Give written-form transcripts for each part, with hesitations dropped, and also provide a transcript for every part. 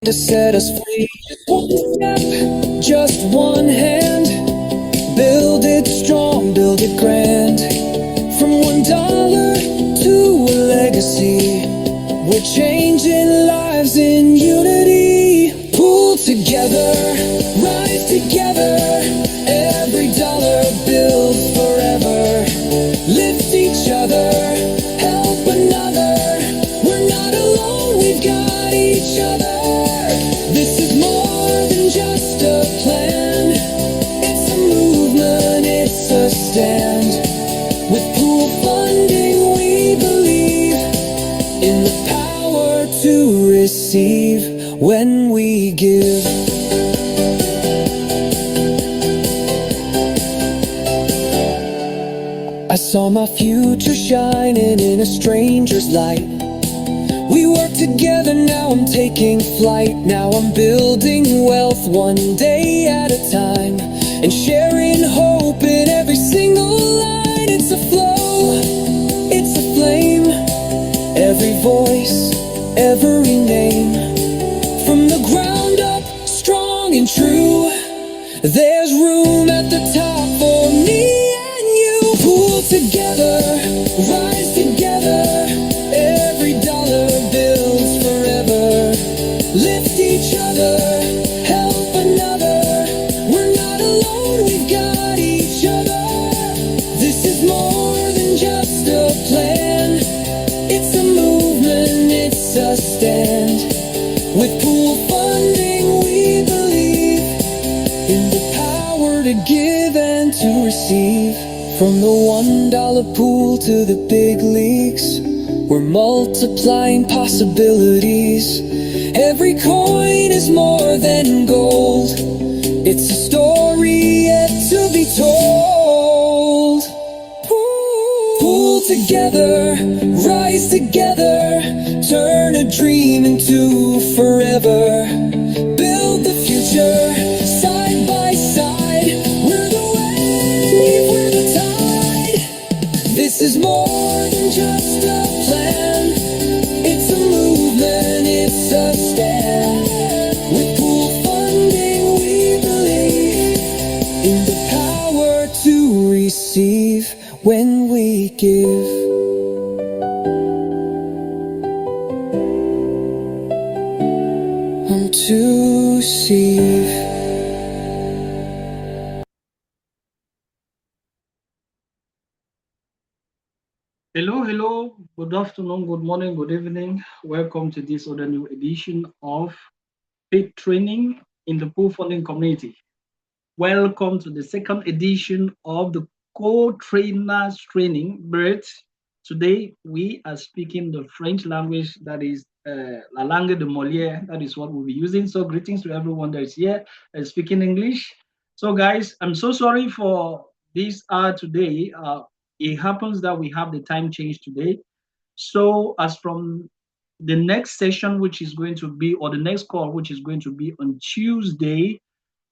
to set us free. One step, just one hand. Build it strong, build it grand. From $1 to a legacy, we're changing lives in unity. Pull together, rise together. Every dollar builds forever. Lift each other, help another. We're not alone, we've got each other. This is more than just a plan. It's a movement, it's a stand. With pool funding, we believe in the power to receive when we give. I saw my future shining in a stranger's light. We work together, now I'm taking flight. Now I'm building wealth one day at a time, and sharing hope in every single line. It's a flow, it's a flame. Every voice, every name. From the ground up, strong and true. There's room at the top for me and you. Pull together, rise together. Every dollar builds forever. Lift each other, help another. We're not alone, we've got each other. This is more than just a plan. It's a movement, it's a stand. With pool funding, we believe in the power to give and to receive. From the $1 pool to the big leagues, we're multiplying possibilities. Every coin is more than gold. It's a story yet to be told. Pull together, rise together. Turn a dream into forever. Build the future side by side. We're the wave, we're the tide. This is more than just a plan. It's a movement, it's a stand. With pool funding, we believe in the power to receive when we give. To receive. Hello, good afternoon, good morning, good evening. Welcome to this other new edition of Faith Training in the Pool Funding Community. Welcome to the second edition of the Co-Trainers Training. But today we are speaking the French language, that is La Langue de Molière. That is what we'll be using. So greetings to everyone that is here speaking English. So guys, I'm so sorry for this hour today. It happens that we have the time change today. So as from the next session, which is going to be, or the next call, which is going to be on Tuesday,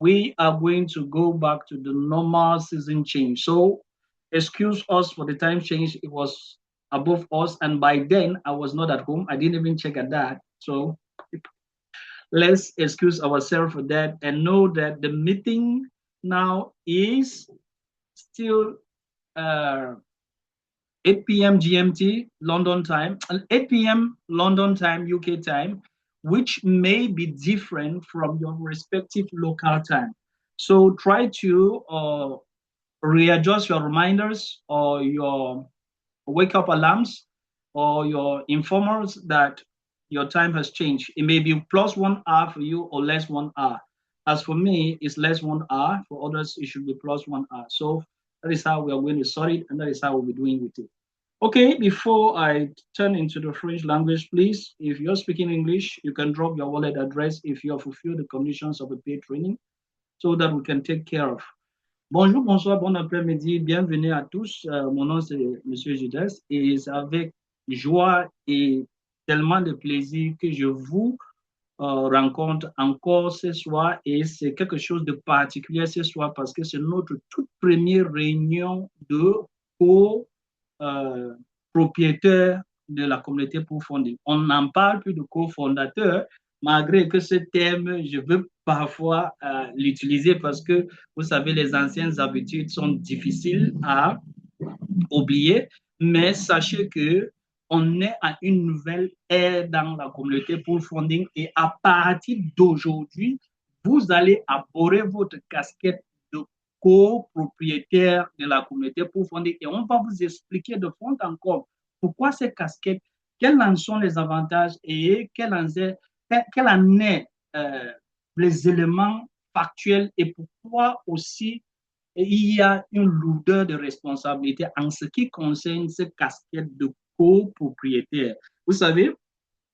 we are going to go back to the normal season change. So excuse us for the time change. It was above us. And by then I was not at home. I didn't even check at that. So let's excuse ourselves for that and know that the meeting now is still uh, 8 p.m. GMT, London time, and 8 p.m. London time, UK time, which may be different from your respective local time. So try to readjust your reminders or your wake up alarms or your informers that your time has changed. It may be plus 1 hour for you or less 1 hour. As for me, it's less 1 hour. For others, it should be plus 1 hour. So that is how we are going to sort it, and that is how we'll be doing with it. Okay, before I turn into the French language, please, if you're speaking English, you can drop your wallet address if you have fulfilled the conditions of a paid training so that we can take care of. Bonjour, bonsoir, bon après-midi, bienvenue à tous. Mon nom c'est Monsieur Judas et c'est avec joie et tellement de plaisir que je vous rencontre encore ce soir et c'est quelque chose de particulier ce soir parce que c'est notre toute première réunion de co propriétaire de la communauté pour fonder. On n'en parle plus de cofondateur, malgré que ce terme, je veux parfois l'utiliser parce que, vous savez, les anciennes habitudes sont difficiles à oublier, mais sachez que on est à une nouvelle ère dans la communauté pour funding et à partir d'aujourd'hui, vous allez aborder votre casquette de copropriétaire de la communauté pour funding et on va vous expliquer de fond en comble pourquoi ces casquettes, quels en sont les avantages et quels en est les éléments factuels et pourquoi aussi il y a une lourdeur de responsabilité en ce qui concerne cette casquette de copropriétaire. Vous savez,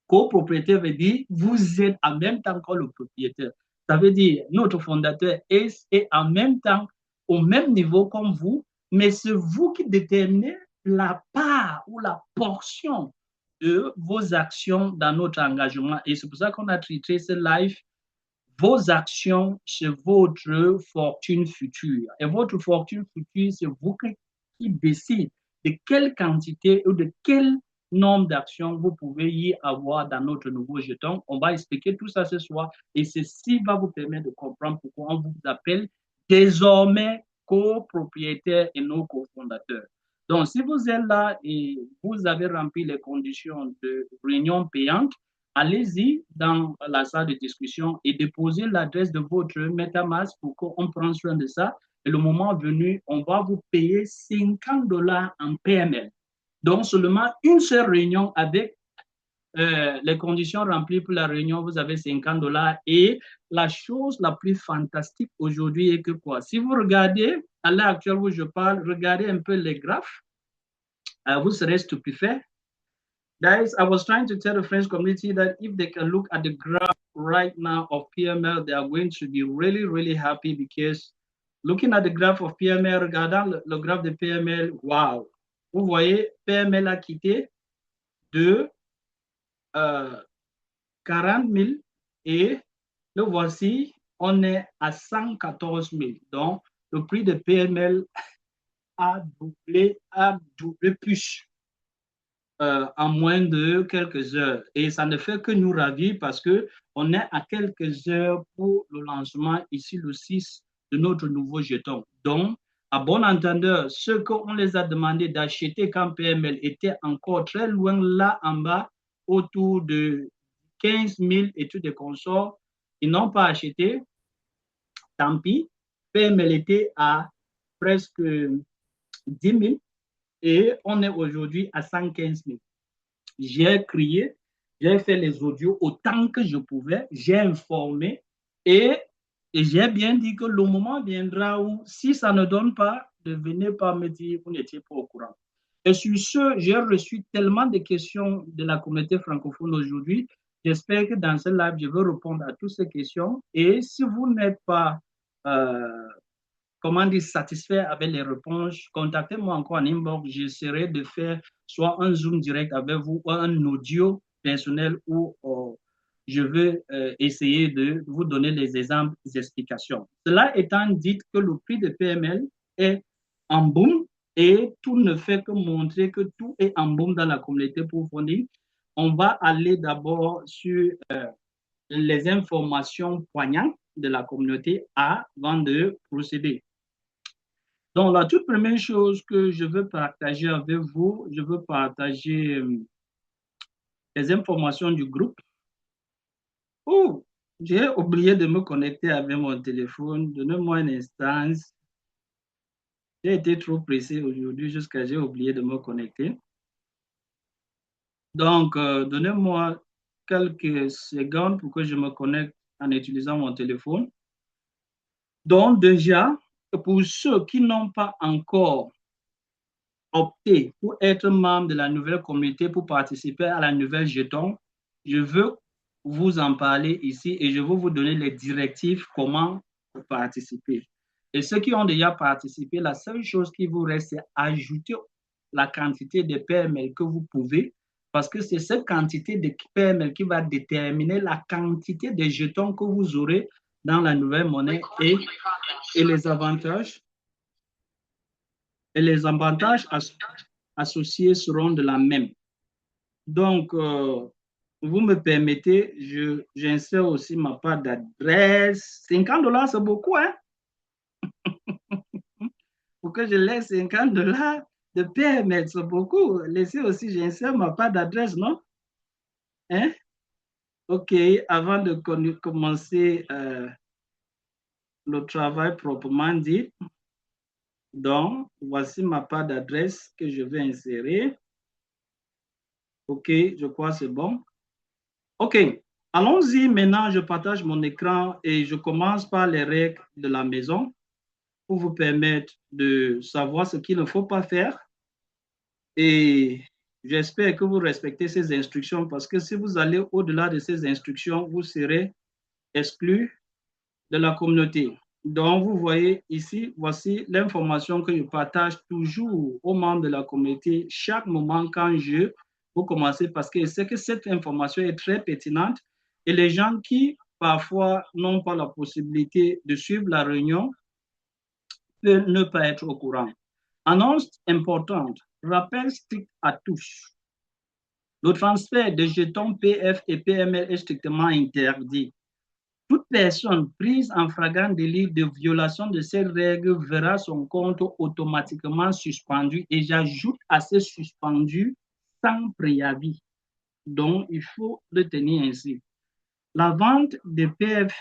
copropriétaire veut dire vous êtes en même temps que le propriétaire. Ça veut dire notre fondateur est en même temps au même niveau comme vous, mais c'est vous qui déterminez la part ou la portion de vos actions dans notre engagement. Et c'est pour ça qu'on a traité ce live vos actions, c'est votre fortune future. Et votre fortune future, c'est vous qui décide de quelle quantité ou de quel nombre d'actions vous pouvez y avoir dans notre nouveau jeton. On va expliquer tout ça ce soir et ceci va vous permettre de comprendre pourquoi on vous appelle désormais copropriétaire et non cofondateur. Donc, si vous êtes là et vous avez rempli les conditions de réunion payante, allez-y dans la salle de discussion et déposez l'adresse de votre MetaMask pour qu'on prenne soin de ça. Et le moment venu, on va vous payer $50 en PML. Donc, seulement une seule réunion avec les conditions remplies pour la réunion, vous avez $50. Et la chose la plus fantastique aujourd'hui est que quoi? Si vous regardez, à l'heure actuelle où je parle, regardez un peu les graphes, vous serez stupéfait. Guys, I was trying to tell the French community that if they can look at the graph right now of PML, they are going to be really, really happy because looking at the graph of PML, regardant le graphe de PML, wow! Vous voyez, PML a quitté de 40 000 et le voici, on est à 114 000. Donc, le prix de PML a doublé plus. En moins de quelques heures. Et ça ne fait que nous ravir parce qu'on est à quelques heures pour le lancement ici le 6 de notre nouveau jeton. Donc, à bon entendeur, ceux qu'on les a demandé d'acheter quand PML était encore très loin là en bas, autour de 15 000 études de consorts, ils n'ont pas acheté. Tant pis, PML était à presque 10 000 et on est aujourd'hui à 115 000. J'ai crié, j'ai fait les audios autant que je pouvais, j'ai informé et j'ai bien dit que le moment viendra où, si ça ne donne pas, ne venez pas me dire que vous n'étiez pas au courant. Et sur ce, j'ai reçu tellement de questions de la communauté francophone aujourd'hui. J'espère que dans ce live, je vais répondre à toutes ces questions. Et si vous n'êtes pas comment dire, satisfait avec les réponses, contactez-moi encore en inbox. J'essaierai de faire soit un Zoom direct avec vous ou un audio personnel où je vais essayer de vous donner les exemples, les explications. Cela étant dit que le prix de PML est en boom et tout ne fait que montrer que tout est en boom dans la communauté pour funding. On va aller d'abord sur les informations poignantes de la communauté avant de procéder. Donc, la toute première chose que je veux partager avec vous, je veux partager les informations du groupe. Oh, j'ai oublié de me connecter avec mon téléphone. Donnez-moi un instant. J'ai été trop pressé aujourd'hui jusqu'à j'ai oublié de me connecter. Donc, donnez-moi quelques secondes pour que je me connecte en utilisant mon téléphone. Donc, déjà, pour ceux qui n'ont pas encore opté pour être membre de la nouvelle communauté, pour participer à la nouvelle jeton, je veux vous en parler ici et je veux vous donner les directives comment participer. Et ceux qui ont déjà participé, la seule chose qui vous reste, c'est ajouter la quantité de PML que vous pouvez, parce que c'est cette quantité de PML qui va déterminer la quantité de jetons que vous aurez dans la nouvelle monnaie et les avantages. Et les avantages associés seront de la même. Donc, vous me permettez, j'insère aussi ma part d'adresse. 50 dollars, c'est beaucoup, hein? Pour que je laisse 50 dollars de permettre, c'est beaucoup. Laissez aussi, j'insère ma part d'adresse, non? Hein? OK, avant de commencer le travail proprement dit, donc, voici ma part d'adresse que je vais insérer. OK, je crois que c'est bon. OK, allons-y. Maintenant, je partage mon écran et je commence par les règles de la maison pour vous permettre de savoir ce qu'il ne faut pas faire. Et j'espère que vous respectez ces instructions parce que si vous allez au-delà de ces instructions, vous serez exclu de la communauté. Donc, vous voyez ici, voici l'information que je partage toujours aux membres de la communauté chaque moment quand vous commencez parce que je sais que cette information est très pertinente et les gens qui parfois n'ont pas la possibilité de suivre la réunion peuvent ne pas être au courant. Annonce importante, rappel strict à tous. Le transfert de jetons PF et PML est strictement interdit. Toute personne prise en flagrant délit de violation de ces règles verra son compte automatiquement suspendu et j'ajoute à ce suspendu sans préavis. Donc, il faut le tenir ainsi. La vente des PF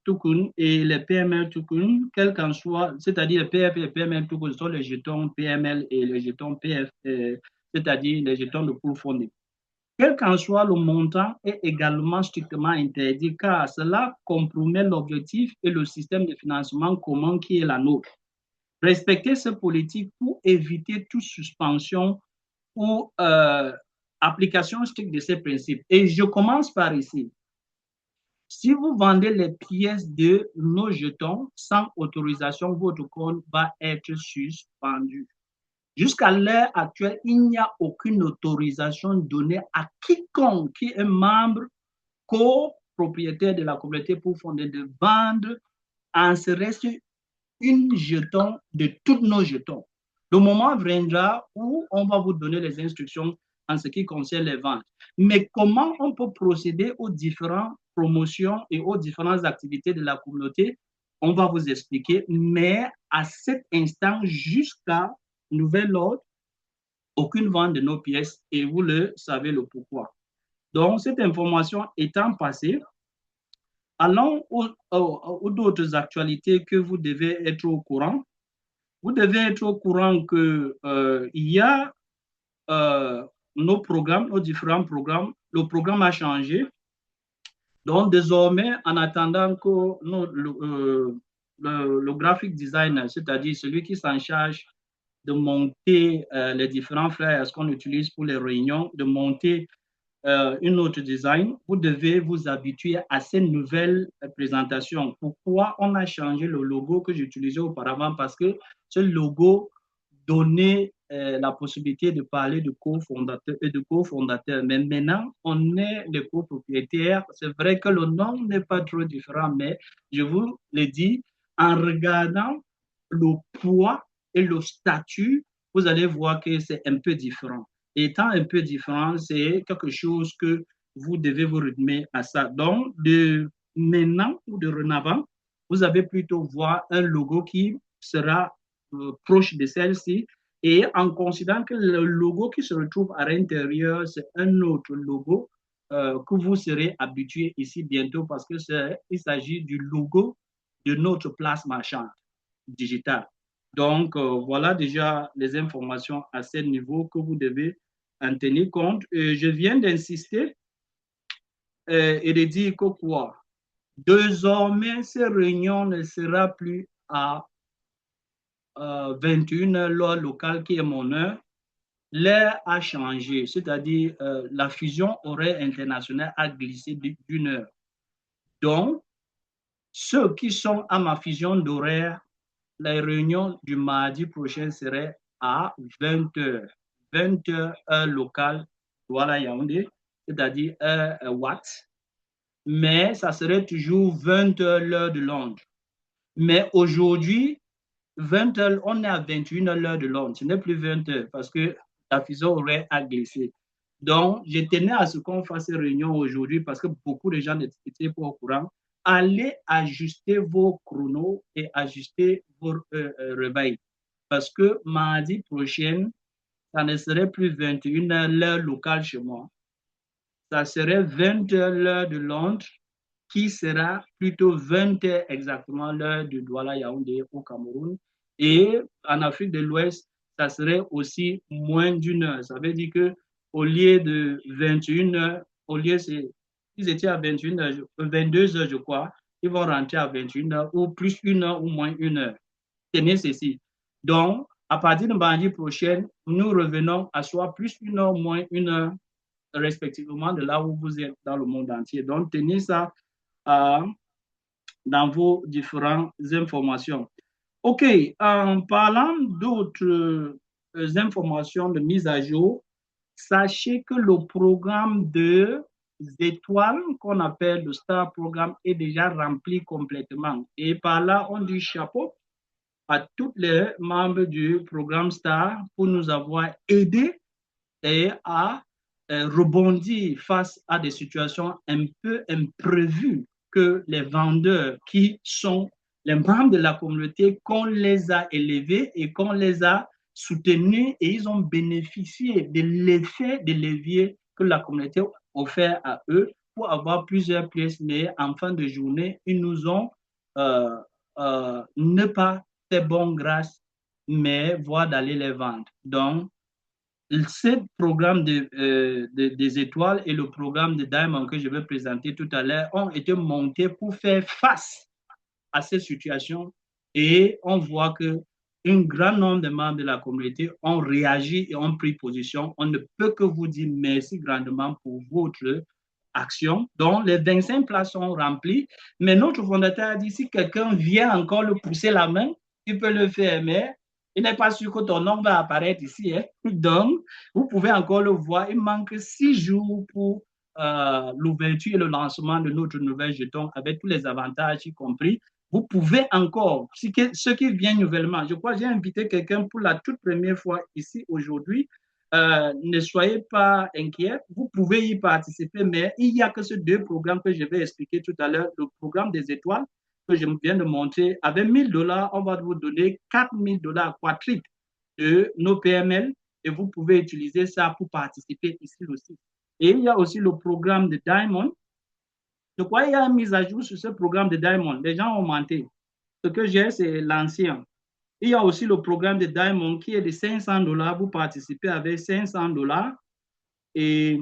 token et les PML token, quel qu'en soit, c'est-à-dire les PF et les PML token sont les jetons PML et les jetons PF, c'est-à-dire les jetons de pool fondé. Quel qu'en soit le montant, est également strictement interdit car cela compromet l'objectif et le système de financement commun qui est la nôtre. Respecter ces politiques pour éviter toute suspension ou application stricte de ces principes. Et je commence par ici. Si vous vendez les pièces de nos jetons sans autorisation, votre compte va être suspendu. Jusqu'à l'heure actuelle, il n'y a aucune autorisation donnée à quiconque qui est membre, copropriétaire de la communauté pour fonder de vendre en serait-ce une jeton de tous nos jetons. Le moment viendra où on va vous donner les instructions en ce qui concerne les ventes. Mais comment on peut procéder aux différentes promotions et aux différentes activités de la communauté, on va vous expliquer. Mais à cet instant, jusqu'à nouvel ordre, aucune vente de nos pièces et vous le savez le pourquoi. Donc, cette information étant passée, allons aux d'autres actualités que vous devez être au courant. Vous devez être au courant qu'il y a nos programmes, nos différents programmes. Le programme a changé. Donc, désormais, en attendant que le graphic designer, c'est-à-dire celui qui s'en charge de monter les différents flyers qu'on utilise pour les réunions, de monter une autre design, vous devez vous habituer à ces nouvelles présentations. Pourquoi on a changé le logo que j'utilisais auparavant? Parce que ce logo donnait la possibilité de parler de cofondateur et de cofondateur. Mais maintenant, on est les copropriétaires. C'est vrai que le nom n'est pas trop différent, mais je vous le dis, en regardant le poids et le statut, vous allez voir que c'est un peu différent. Étant un peu différent, c'est quelque chose que vous devez vous rythmer à ça. Donc, de maintenant ou de renavant, vous allez plutôt voir un logo qui sera proche de celle-ci et en considérant que le logo qui se retrouve à l'intérieur, c'est un autre logo que vous serez habitué ici bientôt parce que il s'agit du logo de notre place marchande digitale. Donc, voilà déjà les informations à ce niveau que vous devez en tenir compte. Je viens d'insister et de dire que quoi? Désormais, ces réunions ne seront plus à 21h, l'heure locale qui est mon heure. L'heure a changé, c'est-à-dire la fusion horaire internationale a glissé d'une heure. Donc, ceux qui sont à ma fusion d'horaire, les réunions du mardi prochain seraient à 20h. 20h, heure locale, voilà Yaoundé, c'est-à-dire heure Watt. Mais ça serait toujours 20h l'heure de Londres. Mais aujourd'hui, 20h, on est à 21h l'heure de Londres. Ce n'est plus 20h parce que la fusion horaire a glissé. Donc, je tenais à ce qu'on fasse ces réunions aujourd'hui parce que beaucoup de gens n'étaient pas au courant. Allez ajuster vos chronos et ajuster vos réveils. Parce que mardi prochain, ça ne serait plus 21h l'heure locale chez moi. Ça serait 20h l'heure de Londres, qui sera plutôt 20h exactement l'heure de Douala Yaoundé au Cameroun. Et en Afrique de l'Ouest, ça serait aussi moins d'une heure. Ça veut dire que au lieu de 21h, au lieu c'est ils étaient à 21h, 22h, je crois, ils vont rentrer à 21h ou plus une heure ou moins une heure. Tenez ceci. Donc, à partir de mardi prochain, nous revenons à soit plus une heure, moins une heure, respectivement de là où vous êtes dans le monde entier. Donc, tenez ça dans vos différentes informations. OK, en parlant d'autres informations de mise à jour, sachez que le programme de étoiles qu'on appelle le Star Programme est déjà rempli complètement. Et par là, on dit chapeau à tous les membres du programme Star pour nous avoir aidés et à rebondir face à des situations un peu imprévues que les vendeurs qui sont les membres de la communauté, qu'on les a élevés et qu'on les a soutenus et ils ont bénéficié de l'effet de levier que la communauté offert à eux pour avoir plusieurs pièces, mais en fin de journée, ils nous ont ne pas fait bon grâce, mais voir d'aller les vendre. Donc, ce programme des étoiles et le programme de Diamond que je vais présenter tout à l'heure ont été montés pour faire face à ces situations et on voit que un grand nombre de membres de la communauté ont réagi et ont pris position. On ne peut que vous dire merci grandement pour votre action. Donc, les 25 places sont remplies, mais notre fondateur a dit si quelqu'un vient encore le pousser la main, il peut le faire, mais il n'est pas sûr que ton nom va apparaître ici. Hein. Donc, vous pouvez encore le voir. Il manque 6 jours pour l'ouverture et le lancement de notre nouvel jeton avec tous les avantages y compris. Vous pouvez encore, ceux qui viennent nouvellement, je crois que j'ai invité quelqu'un pour la toute première fois ici aujourd'hui. Ne soyez pas inquiets, vous pouvez y participer, mais il n'y a que ces deux programmes que je vais expliquer tout à l'heure. Le programme des étoiles que je viens de montrer, avec 1000 $, on va vous donner 4000 $ quadruple de nos PML et vous pouvez utiliser ça pour participer ici aussi. Et il y a aussi le programme de Diamond. Je crois qu'il y a une mise à jour sur ce programme de Diamond. Les gens ont menté. Ce que j'ai, c'est l'ancien. Il y a aussi le programme de Diamond qui est de 500 $. Vous participez avec 500 $ et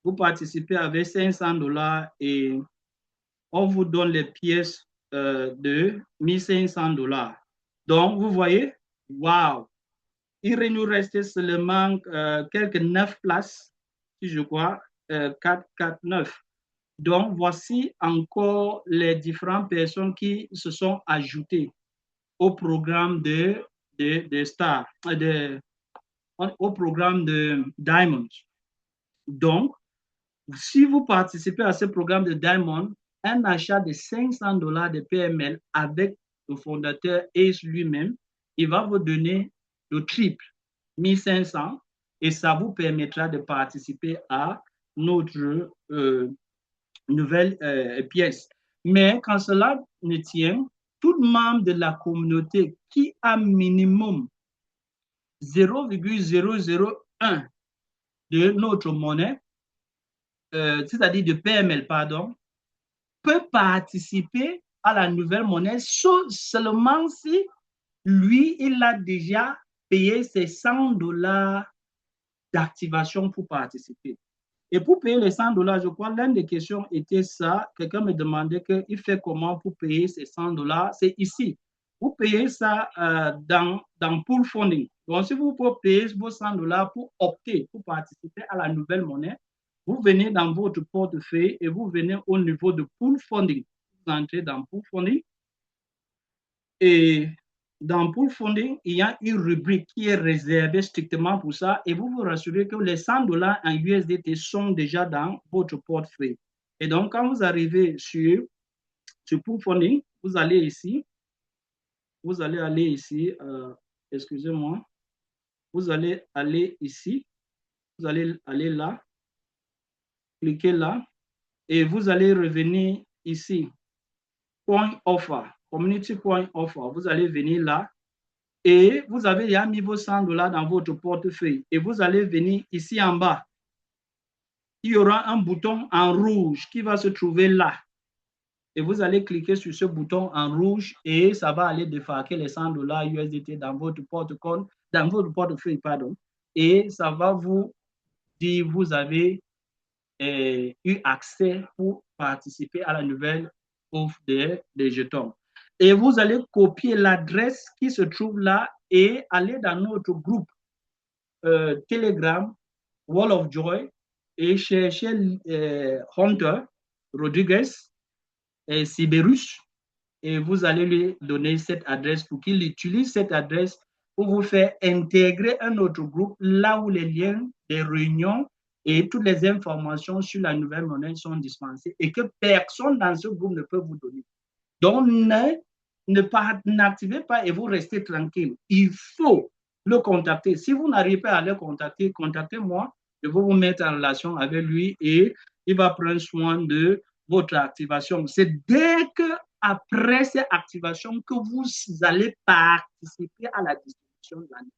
vous participez avec 500 $ et on vous donne les pièces de 1500 $. Donc, vous voyez, waouh, il nous reste seulement quelques 9 places, si je crois, 4, 4, 9. Donc, voici encore les différentes personnes qui se sont ajoutées au programme de Star, au programme de Diamond. Donc, si vous participez à ce programme de Diamond, un achat de 500 $ de PML avec le fondateur Ace lui-même, il va vous donner le triple, 1500, et ça vous permettra de participer à notre nouvelle pièce. Mais quand cela ne tient, tout membre de la communauté qui a minimum 0,001 de notre monnaie, c'est-à-dire de PML, pardon, peut participer à la nouvelle monnaie seulement si lui, il a déjà payé ses 100 $ d'activation pour participer. Et pour payer les 100 $, je crois, l'une des questions était ça. Quelqu'un me demandait qu'il fait comment pour payer ces 100 $. C'est ici. Vous payez ça dans Pool Funding. Donc, si vous pouvez payer vos 100 $ pour opter, pour participer à la nouvelle monnaie, vous venez dans votre portefeuille et vous venez au niveau de Pool Funding. Vous entrez dans Pool Funding et dans Pool Funding, il y a une rubrique qui est réservée strictement pour ça et vous vous rassurez que les 100 $ en USDT sont déjà dans votre portefeuille. Et donc, quand vous arrivez sur Pool Funding, vous allez ici, vous allez aller ici, excusez-moi, vous allez aller ici Vous allez aller là, cliquez là, et vous allez revenir ici. Point offer, community point offer. Vous allez venir là, et vous avez déjà mis vos $100 dans votre portefeuille. Et vous allez venir ici en bas. Il y aura un bouton en rouge qui va se trouver là. Et vous allez cliquer sur ce bouton en rouge et ça va aller défarquer les $100 USDT dans votre porte-compte, dans votre portefeuille, pardon. Et ça va vous dire vous avez eu accès pour participer à la nouvelle offre des jetons. Et vous allez copier l'adresse qui se trouve là et aller dans notre groupe Telegram, Wall of Joy, et chercher Hunter Rodriguez et Sibérus, et vous allez lui donner cette adresse pour qu'il utilise cette adresse pour vous faire intégrer un autre groupe là où les liens des réunions et toutes les informations sur la nouvelle monnaie sont dispensées et que personne dans ce groupe ne peut vous donner. Donc, n'activez pas et vous restez tranquille. Il faut le contacter. Si vous n'arrivez pas à le contacter, contactez-moi. Je vais vous mettre en relation avec lui et il va prendre soin de votre activation. C'est dès que après cette activation que vous allez participer à la distribution de la nouvelle.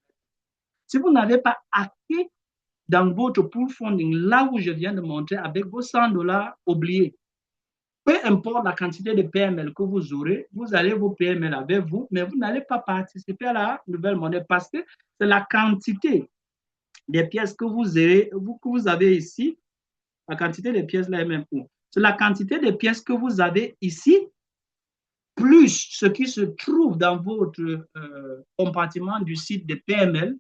Si vous n'avez pas acté dans votre pool funding, là où je viens de montrer avec vos $100, oubliez. Peu importe la quantité de PML que vous aurez, vous allez vos PML avec vous, mais vous n'allez pas participer à la nouvelle monnaie parce que c'est la quantité des pièces que vous avez ici. La quantité des pièces là est même où? C'est la quantité de pièces que vous avez ici, plus ce qui se trouve dans votre compartiment du site de PML,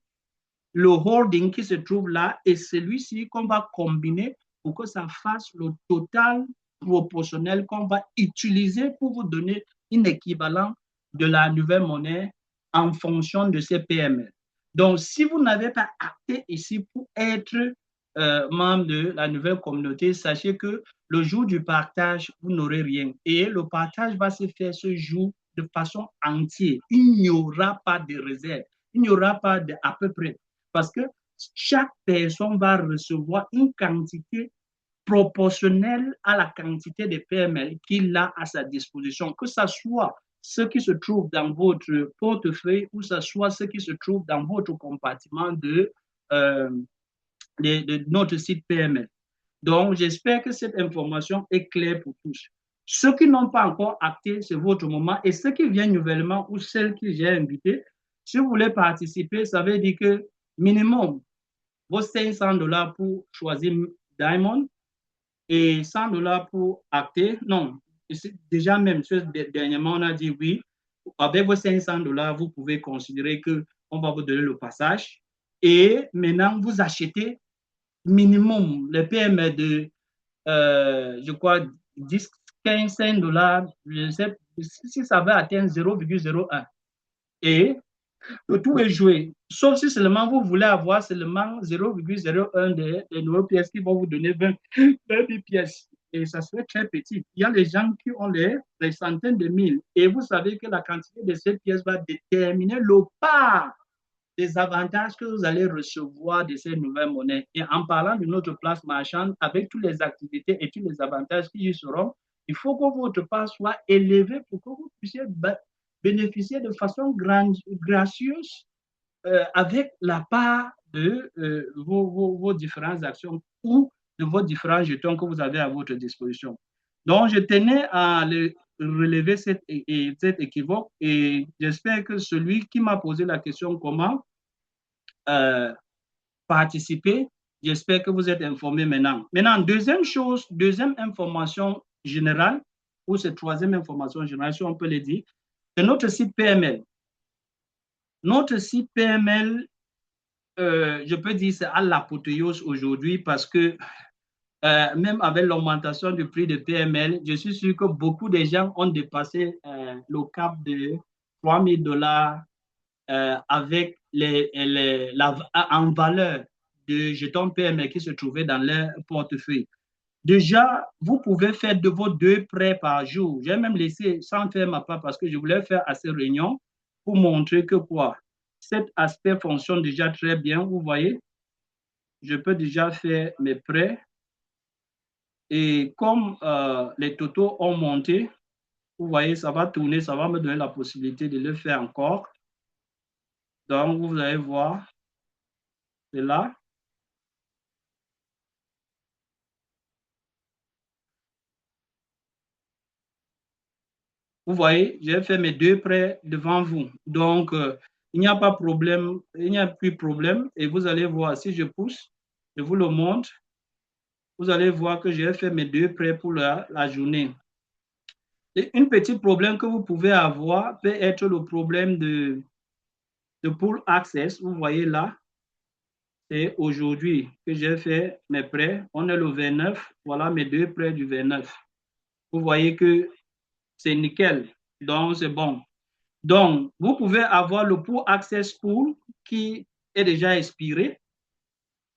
le holding qui se trouve là, et celui-ci qu'on va combiner pour que ça fasse le total proportionnel qu'on va utiliser pour vous donner un équivalent de la nouvelle monnaie en fonction de ces PML. Donc, si vous n'avez pas acté ici pour être membre de la nouvelle communauté, sachez que le jour du partage, vous n'aurez rien. Et le partage va se faire ce jour de façon entière. Il n'y aura pas de réserve. Il n'y aura pas de à peu près. Parce que chaque personne va recevoir une quantité proportionnelle à la quantité de PML qu'il a à sa disposition, que ce soit ce qui se trouve dans votre portefeuille ou que ce soit ce qui se trouve dans votre compartiment de notre site PML. Donc, j'espère que cette information est claire pour tous. Ceux qui n'ont pas encore acté, c'est votre moment. Et ceux qui viennent nouvellement ou celles que j'ai invitées, si vous voulez participer, ça veut dire que minimum, vos $500 pour choisir Diamond et $100 pour acter. Non, déjà même, dernièrement, on a dit oui. Avec vos $500, vous pouvez considérer qu'on va vous donner le passage. Et maintenant, vous achetez minimum le PME de, je crois, 10, 15, $5. Je ne sais si ça va atteindre 0,01. Et le tout est joué. Sauf si seulement vous voulez avoir seulement 0,01 des nouvelles pièces qui vont vous donner 20 pièces. Et ça serait très petit. Il y a les gens qui ont les centaines de mille. Et vous savez que la quantité de ces pièces va déterminer le part des avantages que vous allez recevoir de ces nouvelles monnaies. Et en parlant de notre place marchande, avec toutes les activités et tous les avantages qui y seront, il faut que votre part soit élevée pour que vous puissiez bénéficier de façon gracieuse avec la part de vos différentes actions ou de vos différents jetons que vous avez à votre disposition. Donc, je tenais à relever cette équivoque et j'espère que celui qui m'a posé la question comment participer, j'espère que vous êtes informé maintenant. Maintenant, deuxième information générale, ou cette troisième information générale, si on peut le dire, c'est notre site PML. Notre site PML, je peux dire, c'est à l'apothéose aujourd'hui parce que même avec l'augmentation du prix de PML, je suis sûr que beaucoup de gens ont dépassé le cap de $3,000 avec en valeur de jetons PML qui se trouvaient dans leur portefeuille. Déjà, vous pouvez faire de vos 2 prêts par jour. J'ai même laissé sans faire ma part parce que je voulais faire à ces réunions pour montrer que quoi, cet aspect fonctionne déjà très bien. Vous voyez, je peux déjà faire mes prêts. Et comme les totaux ont monté, vous voyez, ça va tourner, ça va me donner la possibilité de le faire encore. Donc, vous allez voir, c'est là. Vous voyez, j'ai fait mes deux prêts devant vous. Donc, il n'y a pas de problème, il n'y a plus de problème. Et vous allez voir, si je pousse, je vous le montre, vous allez voir que j'ai fait mes deux prêts pour la journée. Et un petit problème que vous pouvez avoir peut être le problème de pool access. Vous voyez là, c'est aujourd'hui que j'ai fait mes prêts. On est le 29. Voilà mes deux prêts du 29. Vous voyez que c'est nickel. Donc, c'est bon. Donc, vous pouvez avoir le pool access pool qui est déjà expiré,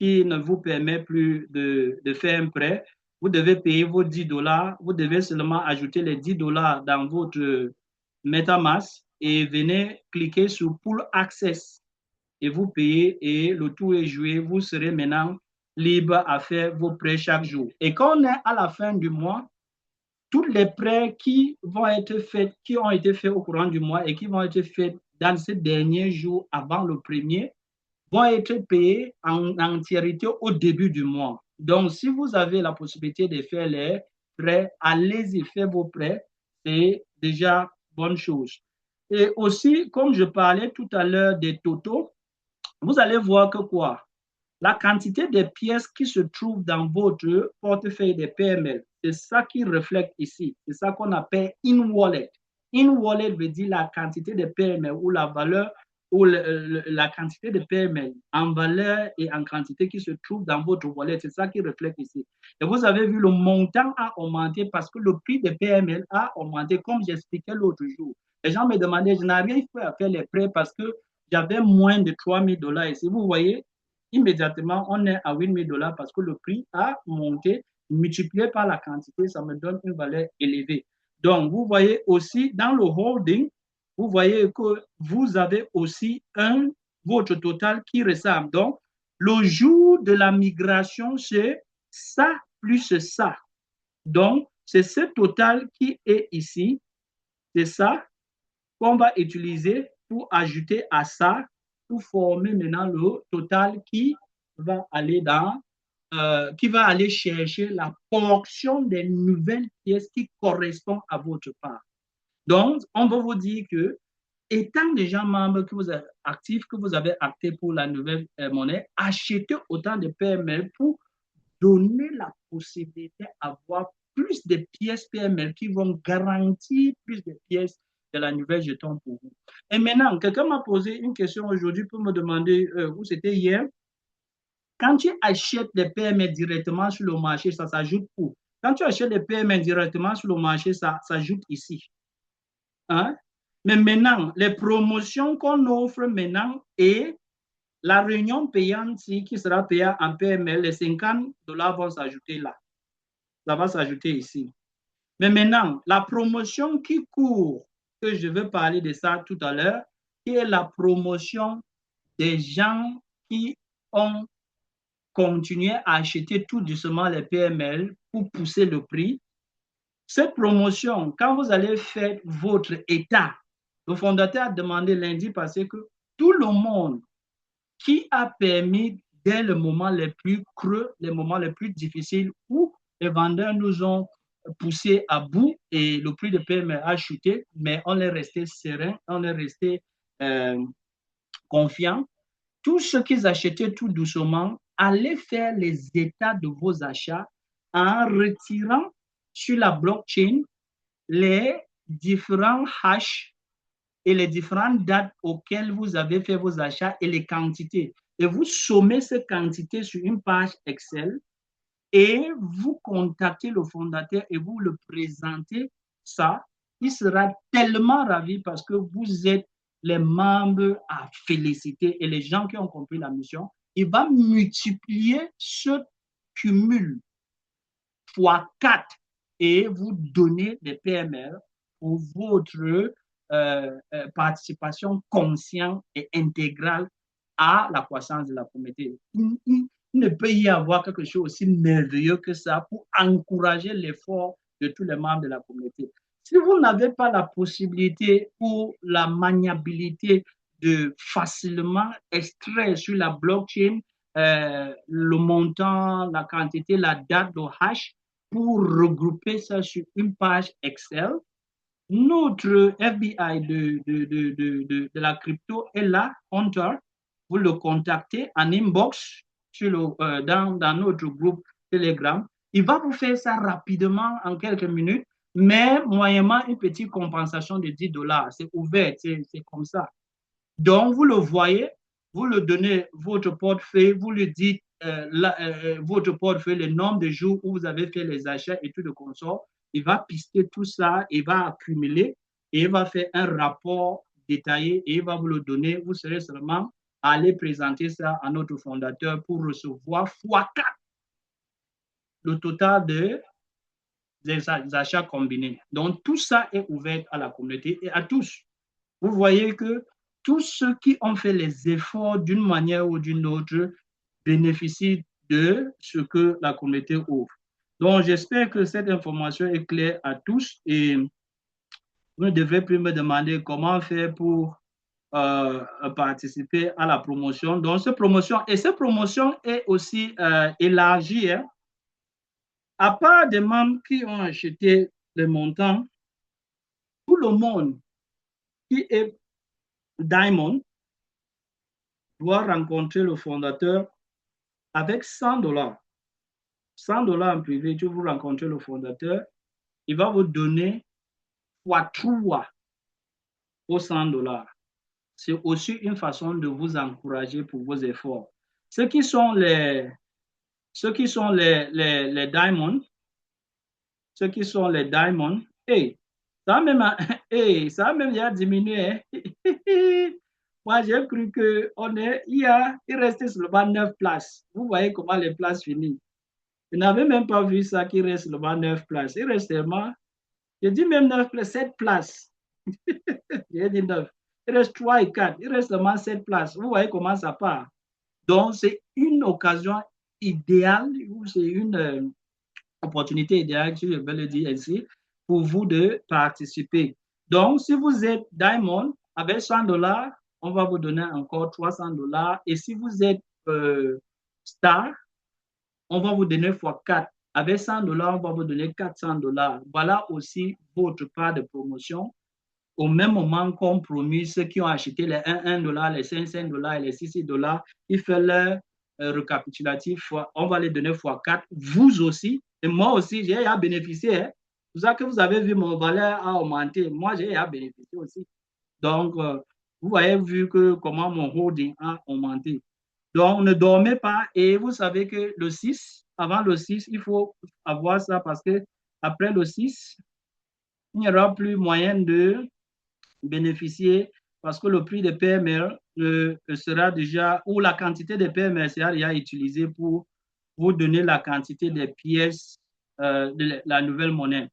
qui ne vous permet plus de faire un prêt. Vous devez payer vos $10. Vous devez seulement ajouter les $10 dans votre MetaMask et venez cliquer sur Pool Access et vous payez et le tout est joué. Vous serez maintenant libre à faire vos prêts chaque jour. Et quand on est à la fin du mois, tous les prêts qui vont être faits, qui ont été faits au courant du mois et qui vont être faits dans ces derniers jours avant le premier, vont être payés en entièreté au début du mois. Donc, si vous avez la possibilité de faire les prêts, allez-y, faites vos prêts. C'est déjà bonne chose. Et aussi, comme je parlais tout à l'heure des totaux, vous allez voir que quoi? La quantité de pièces qui se trouvent dans votre portefeuille de PML, c'est ça qui reflète ici. C'est ça qu'on appelle in wallet. In wallet veut dire la quantité de PML ou la valeur ou la quantité de PML en valeur et en quantité qui se trouve dans votre wallet. C'est ça qui reflète ici. Et vous avez vu, le montant a augmenté parce que le prix de PML a augmenté, comme j'expliquais l'autre jour. Les gens me demandaient, je n'arrive pas à faire les prêts parce que j'avais moins de $3,000 ici. Vous voyez, immédiatement, on est à $8,000 parce que le prix a monté, multiplié par la quantité, ça me donne une valeur élevée. Donc, vous voyez aussi dans le holding, vous voyez que vous avez aussi votre total qui ressemble. Donc, le jour de la migration, c'est ça plus ça. Donc, c'est ce total qui est ici. C'est ça qu'on va utiliser pour ajouter à ça, pour former maintenant le total qui va aller qui va aller chercher la portion des nouvelles pièces qui correspond à votre part. Donc, on va vous dire que, étant déjà membre que vous avez actif, que vous avez acté pour la nouvelle monnaie, achetez autant de PML pour donner la possibilité d'avoir plus de pièces PML qui vont garantir plus de pièces de la nouvelle jeton pour vous. Et maintenant, quelqu'un m'a posé une question aujourd'hui pour me demander, où c'était hier, quand tu achètes des PML directement sur le marché, ça s'ajoute où? Quand tu achètes des PML directement sur le marché, ça s'ajoute ici. Hein? Mais maintenant, les promotions qu'on offre maintenant et la réunion payante qui sera payée en PML, les $50 vont s'ajouter là. Ça va s'ajouter ici. Mais maintenant, la promotion qui court, que je vais parler de ça tout à l'heure, qui est la promotion des gens qui ont continué à acheter tout doucement les PML pour pousser le prix. Cette promotion, quand vous allez faire votre état, le fondateur a demandé lundi passé que tout le monde qui a permis dès le moment les plus creux, les moments les plus difficiles où les vendeurs nous ont poussé à bout et le prix de PME a chuté, mais on est resté serein, on est resté confiant. Tous ceux qui achetaient tout doucement, allez faire les états de vos achats en retirant sur la blockchain les différents hashes et les différentes dates auxquelles vous avez fait vos achats et les quantités. Et vous sommez ces quantités sur une page Excel et vous contactez le fondateur et vous le présentez ça. Il sera tellement ravi parce que vous êtes les membres à féliciter et les gens qui ont compris la mission. Il va multiplier ce cumul fois 4 et vous donner des PMR pour votre participation consciente et intégrale à la croissance de la communauté. Il ne peut y avoir quelque chose aussi merveilleux que ça pour encourager l'effort de tous les membres de la communauté. Si vous n'avez pas la possibilité ou la maniabilité de facilement extraire sur la blockchain le montant, la quantité, la date de hash pour regrouper ça sur une page Excel, notre FBI de la crypto est là, Hunter. Vous le contactez en inbox dans notre groupe Telegram. Il va vous faire ça rapidement en quelques minutes, mais moyennement une petite compensation de $10. C'est ouvert, c'est comme ça. Donc, vous le voyez, vous le donnez votre portefeuille, vous lui dites votre portefeuille, le nombre de jours où vous avez fait les achats et tout le consort. Il va pister tout ça, il va accumuler et il va faire un rapport détaillé et il va vous le donner. Vous serez seulement à aller présenter ça à notre fondateur pour recevoir x4 le total des achats combinés. Donc, tout ça est ouvert à la communauté et à tous. Vous voyez que tous ceux qui ont fait les efforts d'une manière ou d'une autre bénéficient de ce que la communauté offre. Donc, j'espère que cette information est claire à tous et vous ne devez plus me demander comment faire pour participer à la promotion. Donc, cette promotion est aussi élargie. Hein. À part des membres qui ont acheté les montants, tout le monde qui est Diamond doit rencontrer le fondateur avec $100. $100 en privé, tu vous rencontrez le fondateur, il va vous donner x3 aux $100. C'est aussi une façon de vous encourager pour vos efforts. Ceux qui sont les diamonds, hey, ça même, hey, ça même il a diminué. Moi, j'ai cru il restait seulement 9 places. Vous voyez comment les places finissent. Je n'avais même pas vu ça qu'il reste seulement 9 places. Il reste seulement, j'ai dit même 9 places, 7 places. J'ai dit 9. Il reste 3 et 4. Il reste seulement 7 places. Vous voyez comment ça part. Donc, c'est une occasion idéale, c'est une opportunité idéale, je vais le dire ainsi, pour vous de participer. Donc, si vous êtes Diamond, avec $100, on va vous donner encore $300. Et si vous êtes Star, on va vous donner x4. Avec $100, on va vous donner $400. Voilà aussi votre part de promotion. Au même moment qu'on promet ceux qui ont acheté les $1, les $5 et les $6, ils font leur récapitulatif. On va les donner x4. Vous aussi, et moi aussi, j'ai à bénéficier. Hein. C'est ça que vous avez vu, mon valeur a augmenté. Moi, j'ai à bénéficier aussi. Donc, vous avez vu que comment mon holding a augmenté. Donc, ne dormez pas et vous savez que le 6, avant le 6, il faut avoir ça parce que après le 6, il n'y aura plus moyen de bénéficier parce que le prix de PMR sera déjà, ou la quantité de PMR sera déjà utilisée pour vous donner la quantité des pièces de la nouvelle monnaie.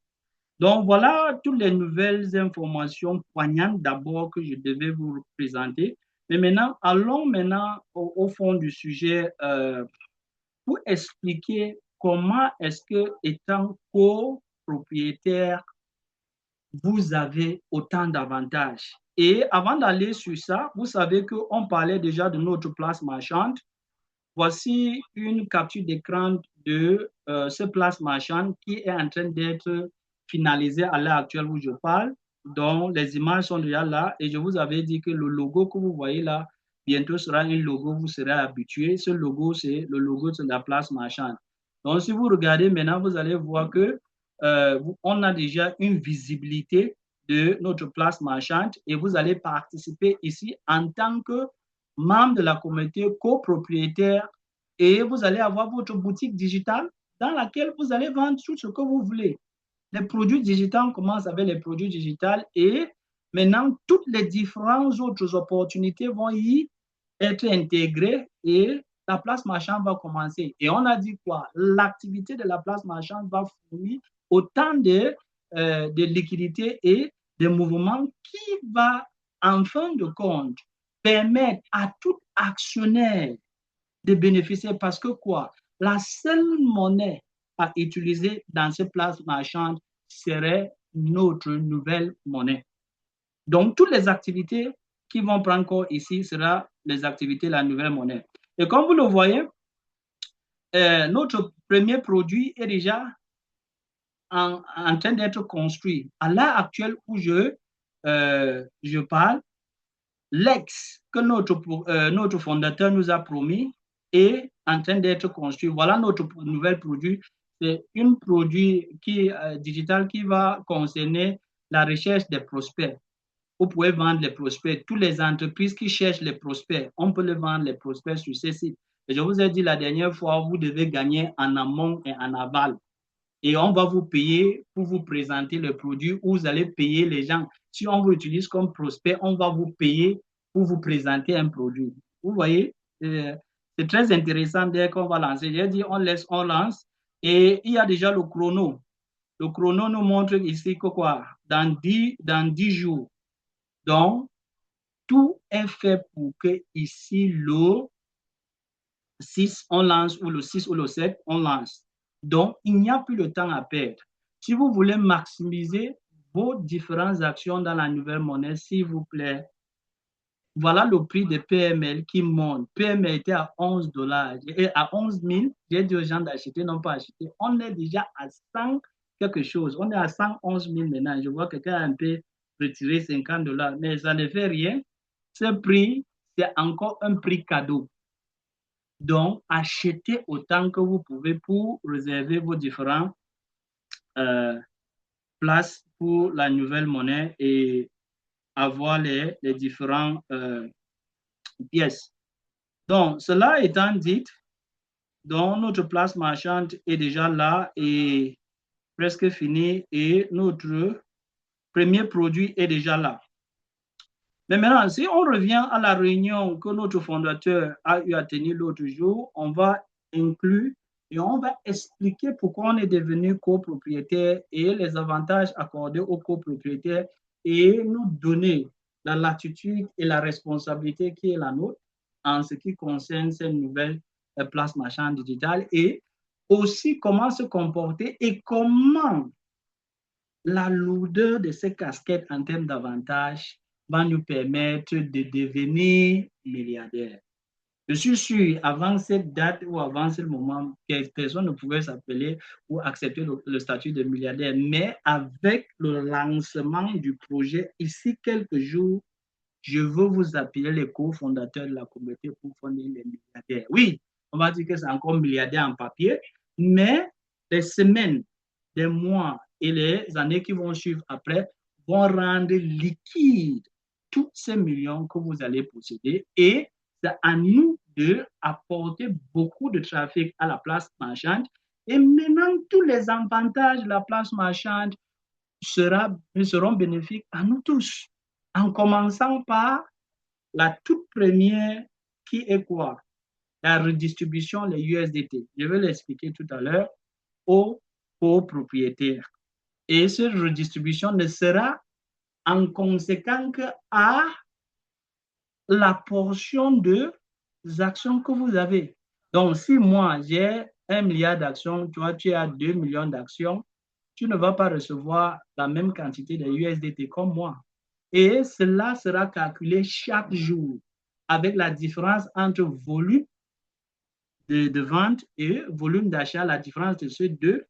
Donc, voilà toutes les nouvelles informations poignantes d'abord que je devais vous présenter. Mais maintenant, allons maintenant au fond du sujet pour expliquer comment est-ce que, étant copropriétaire, vous avez autant d'avantages. Et avant d'aller sur ça, vous savez qu'on parlait déjà de notre place marchande. Voici une capture d'écran de ce place marchande qui est en train d'être finalisé à l'heure actuelle où je parle. Donc, les images sont déjà là et je vous avais dit que le logo que vous voyez là, bientôt sera un logo, vous serez habitué. Ce logo, c'est le logo de la place marchande. Donc, si vous regardez maintenant, vous allez voir que on a déjà une visibilité de notre place marchande et vous allez participer ici en tant que membre de la communauté copropriétaire et vous allez avoir votre boutique digitale dans laquelle vous allez vendre tout ce que vous voulez. Les produits digitaux commencent avec les produits digitaux et maintenant toutes les différentes autres opportunités vont y être intégrées et la place marchande va commencer. Et on a dit quoi? L'activité de la place marchande va fournir autant de liquidités et de mouvements qui va, en fin de compte, permettre à tout actionnaire de bénéficier parce que quoi? La seule monnaie à utiliser dans ces places marchandes serait notre nouvelle monnaie. Donc, toutes les activités qui vont prendre corps ici seront les activités de la nouvelle monnaie. Et comme vous le voyez, notre premier produit est déjà en train d'être construit. À l'heure actuelle où je parle, l'ex que notre fondateur nous a promis est en train d'être construit. Voilà notre nouvel produit. C'est un produit digital qui va concerner la recherche des prospects. Vous pouvez vendre les prospects. Toutes les entreprises qui cherchent les prospects, on peut les vendre les prospects sur ces sites. Et je vous ai dit la dernière fois, vous devez gagner en amont et en aval. Et on va vous payer pour vous présenter le produit ou vous allez payer les gens. Si on vous utilise comme prospect, on va vous payer pour vous présenter un produit. Vous voyez, c'est très intéressant dès qu'on va lancer. J'ai dit, on lance et il y a déjà le chrono. Le chrono nous montre ici que quoi, dans 10 jours. Donc, tout est fait pour que ici, le 6, on lance, ou le 6 ou le 7, on lance. Donc, il n'y a plus de temps à perdre. Si vous voulez maximiser vos différentes actions dans la nouvelle monnaie, s'il vous plaît, voilà le prix de PML qui monte. PML était à 11 dollars, et à 11 000. J'ai dit aux gens d'acheter, non pas acheter. On est déjà à 100 quelque chose. On est à 111 000 maintenant. Je vois que quelqu'un a un peu retiré 50 dollars, mais ça ne fait rien. Ce prix, c'est encore un prix cadeau. Donc, achetez autant que vous pouvez pour réserver vos différentes places pour la nouvelle monnaie et avoir les différentes pièces. Donc, cela étant dit, donc notre place marchande est déjà là et presque finie et notre premier produit est déjà là. Mais maintenant, si on revient à la réunion que notre fondateur a eu à tenir l'autre jour, on va inclure et on va expliquer pourquoi on est devenu copropriétaire et les avantages accordés aux copropriétaires et nous donner la latitude et la responsabilité qui est la nôtre en ce qui concerne ces nouvelles places marchandes digitales et aussi comment se comporter et comment la lourdeur de ces casquettes en termes d'avantages va nous permettre de devenir milliardaires. Je suis sûr, avant cette date ou avant ce moment, personne ne pouvait s'appeler ou accepter le statut de milliardaire. Mais avec le lancement du projet, ici quelques jours, je veux vous appeler les cofondateurs de la communauté pour fonder les milliardaires. Oui, on va dire que c'est encore milliardaire en papier, mais les semaines, les mois et les années qui vont suivre après vont rendre liquide tous ces millions que vous allez posséder et c'est à nous de apporter beaucoup de trafic à la place marchande et maintenant tous les avantages de la place marchande seront bénéfiques à nous tous en commençant par la toute première qui est quoi? La redistribution, les USDT. Je vais l'expliquer tout à l'heure aux copropriétaires. Et cette redistribution ne sera en conséquent qu'à la portion de actions que vous avez. Donc, si moi, j'ai 1 milliard d'actions, toi, tu as 2 millions d'actions, tu ne vas pas recevoir la même quantité de USDT comme moi. Et cela sera calculé chaque jour avec la différence entre volume de vente et volume d'achat. La différence de ces deux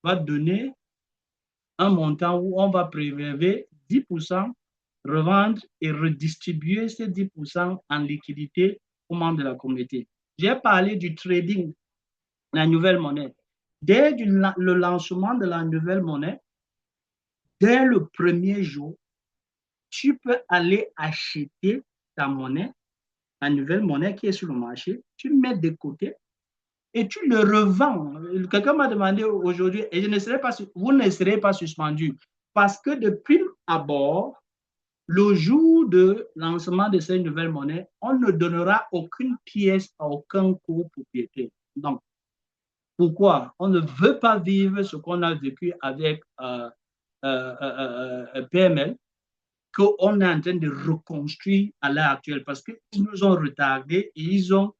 va donner un montant où on va prélever 10%, revendre et redistribuer ces 10% en liquidité aux membres de la communauté. J'ai parlé du trading, la nouvelle monnaie. Dès le lancement de la nouvelle monnaie, dès le premier jour, tu peux aller acheter ta monnaie, la nouvelle monnaie qui est sur le marché, tu le mets de côté et tu le revends. Quelqu'un m'a demandé aujourd'hui, et vous ne serez pas suspendu parce que de prime abord, le jour de lancement de cette nouvelle monnaie, on ne donnera aucune pièce à aucun copropriétaire. Donc, pourquoi? On ne veut pas vivre ce qu'on a vécu avec PML, qu'on est en train de reconstruire à l'heure actuelle parce qu'ils nous ont retardés et ils ont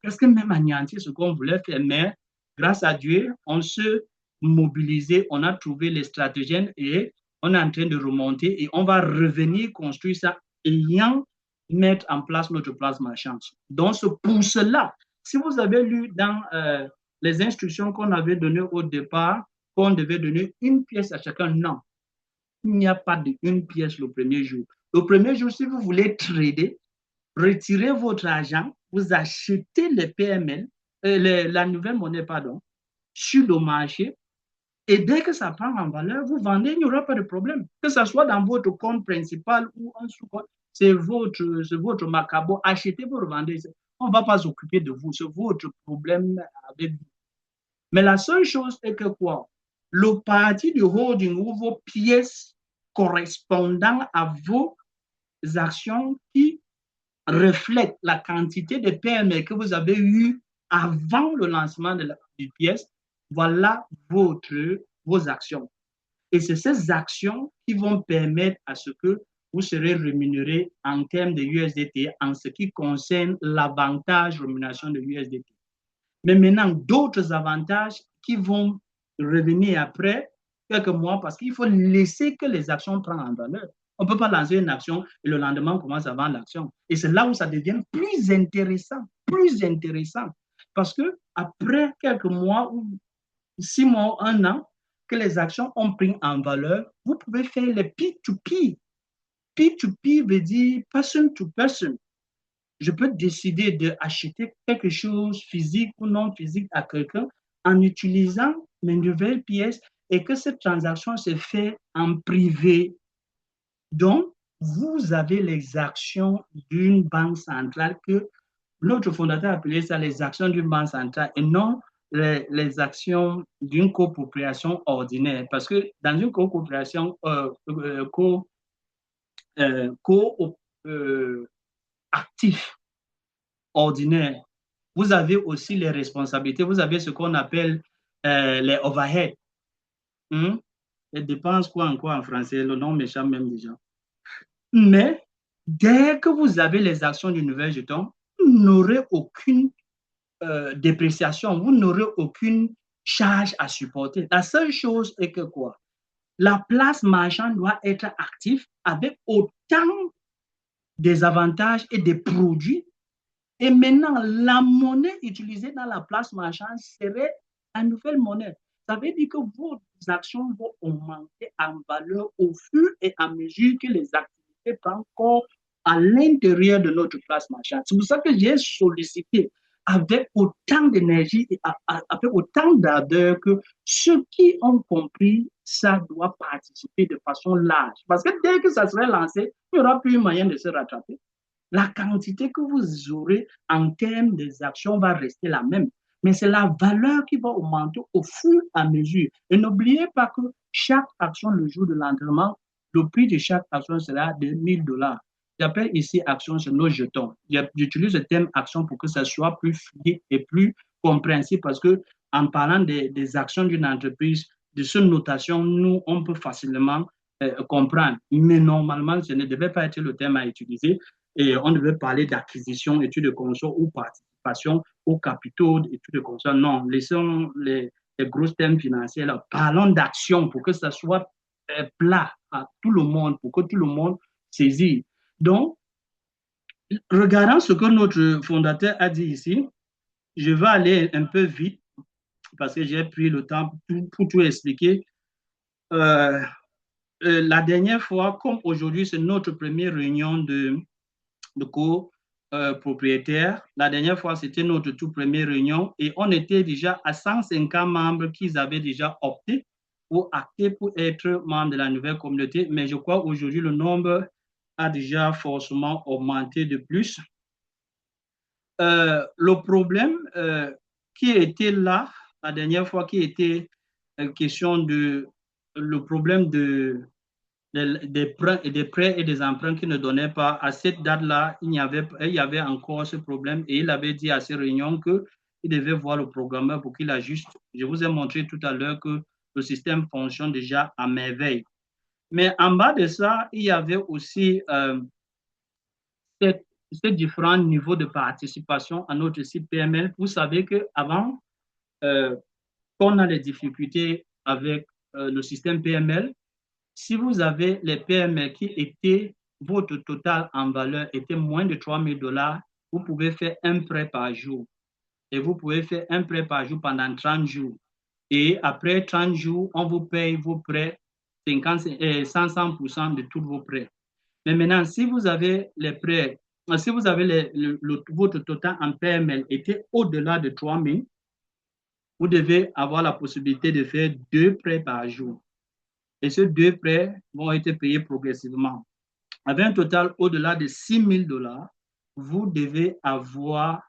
presque même anéantir ce qu'on voulait faire. Mais grâce à Dieu, on se mobilisait, on a trouvé les stratagèmes et on est en train de remonter et on va revenir construire ça ayant mettre en place notre place marchande. Donc, pour cela, si vous avez lu dans les instructions qu'on avait données au départ, qu'on devait donner une pièce à chacun, non, il n'y a pas d'une pièce le premier jour. Le premier jour, si vous voulez trader, retirez votre argent, vous achetez les PML, la nouvelle monnaie, pardon, sur le marché. Et dès que ça prend en valeur, vous vendez, il n'y aura pas de problème. Que ce soit dans votre compte principal ou en sous-compte, c'est votre macabo. Achetez, vous revendez. On ne va pas s'occuper de vous. C'est votre problème avec vous. Mais la seule chose est que quoi? Le parti du holding ou vos pièces correspondant à vos actions qui reflètent la quantité de PME que vous avez eu avant le lancement de la pièce, voilà vos actions. Et c'est ces actions qui vont permettre à ce que vous serez rémunéré en termes de USDT en ce qui concerne l'avantage rémunération de USDT. Mais maintenant, d'autres avantages qui vont revenir après quelques mois parce qu'il faut laisser que les actions prennent en valeur. On ne peut pas lancer une action et le lendemain, on commence à vendre l'action. Et c'est là où ça devient plus intéressant. Parce que après quelques mois ou 6 mois, 1 an, que les actions ont pris en valeur, vous pouvez faire les P2P. P2P veut dire person to person. Je peux décider d'acheter quelque chose physique ou non physique à quelqu'un en utilisant mes nouvelles pièces et que cette transaction se fait en privé. Donc, vous avez les actions d'une banque centrale que notre fondateur appelait ça les actions d'une banque centrale et non les actions d'une copropriation ordinaire. Parce que dans une copropriation actif ordinaire, vous avez aussi les responsabilités. Vous avez ce qu'on appelle les overheads. Les dépenses, quoi encore en français, le nom m'échappe même déjà. Mais dès que vous avez les actions du nouvel jeton, vous n'aurez aucune dépréciation, vous n'aurez aucune charge à supporter. La seule chose est que quoi? La place marchande doit être active avec autant des avantages et des produits. Et maintenant, la monnaie utilisée dans la place marchande serait la nouvelle monnaie. Ça veut dire que vos actions vont augmenter en valeur au fur et à mesure que les activités prennent corps à l'intérieur de notre place marchande. C'est pour ça que j'ai sollicité avec autant d'énergie et avec autant d'ardeur que ceux qui ont compris ça doivent participer de façon large. Parce que dès que ça serait lancé, il n'y aura plus moyen de se rattraper. La quantité que vous aurez en termes des actions va rester la même. Mais c'est la valeur qui va augmenter au fur et à mesure. Et n'oubliez pas que chaque action, le jour de l'entraînement, le prix de chaque action sera de $1000. J'appelle ici action, c'est nos jetons. J'utilise le terme action pour que ça soit plus fluide et plus compréhensible parce que en parlant des actions d'une entreprise, de cette notation, nous, on peut facilement comprendre. Mais normalement, ce ne devait pas être le terme à utiliser et on devait parler d'acquisition, études de consort ou participation aux capitaux, études de consort. Non, laissons les gros thèmes financiers là. Parlons d'action pour que ça soit plat à tout le monde, pour que tout le monde saisisse. Donc, regardant ce que notre fondateur a dit ici, je vais aller un peu vite parce que j'ai pris le temps pour tout expliquer. La dernière fois, comme aujourd'hui, c'est notre première réunion de copropriétaires. La dernière fois, c'était notre toute première réunion et on était déjà à 150 membres qui avaient déjà opté ou acté pour être membres de la nouvelle communauté. Mais je crois aujourd'hui, le nombre a déjà forcément augmenté de plus. Le problème qui était là, la dernière fois, qui était question de le problème des prêts et des emprunts qui ne donnaient pas. À cette date-là, il y avait encore ce problème et il avait dit à ces réunions qu'il devait voir le programmeur pour qu'il ajuste. Je vous ai montré tout à l'heure que le système fonctionne déjà à merveille. Mais en bas de ça, il y avait aussi cette ces différents niveaux de participation à notre site PML. Vous savez qu'avant qu'on a des difficultés avec le système PML, si vous avez les PML qui étaient, votre total en valeur était moins de 3 000 $, vous pouvez faire un prêt par jour. Et vous pouvez faire un prêt par jour pendant 30 jours. Et après 30 jours, on vous paye vos prêts 100% de tous vos prêts. Mais maintenant, si vous avez les prêts, si vous avez votre total en PML était au-delà de 3 000, vous devez avoir la possibilité de faire 2 prêts par jour. Et ces 2 prêts vont être payés progressivement. Avec un total au-delà de 6 000 $, vous devez avoir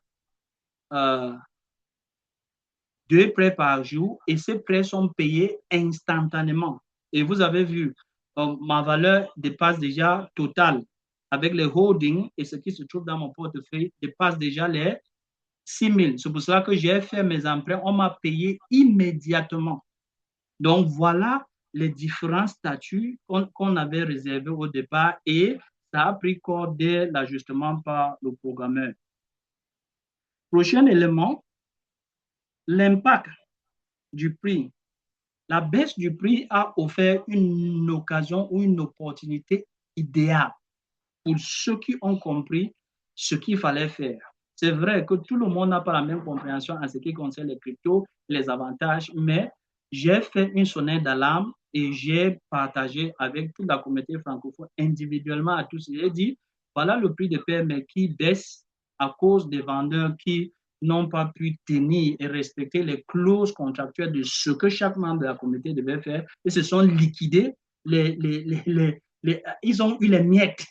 2 prêts par jour et ces prêts sont payés instantanément. Et vous avez vu, ma valeur dépasse déjà totale avec les holdings et ce qui se trouve dans mon portefeuille dépasse déjà les 6 000. C'est pour cela que j'ai fait mes emprunts, on m'a payé immédiatement. Donc voilà les différents statuts qu'on avait réservés au départ et ça a pris corps dès l'ajustement par le programmeur. Prochain élément, l'impact du prix. La baisse du prix a offert une occasion ou une opportunité idéale pour ceux qui ont compris ce qu'il fallait faire. C'est vrai que tout le monde n'a pas la même compréhension en ce qui concerne les cryptos, les avantages, mais j'ai fait une sonnette d'alarme et j'ai partagé avec toute la communauté francophone individuellement à tous. J'ai dit, voilà le prix de PME qui baisse à cause des vendeurs qui n'ont pas pu tenir et respecter les clauses contractuelles de ce que chaque membre de la communauté devait faire et se sont liquidés. Ils ont eu les miettes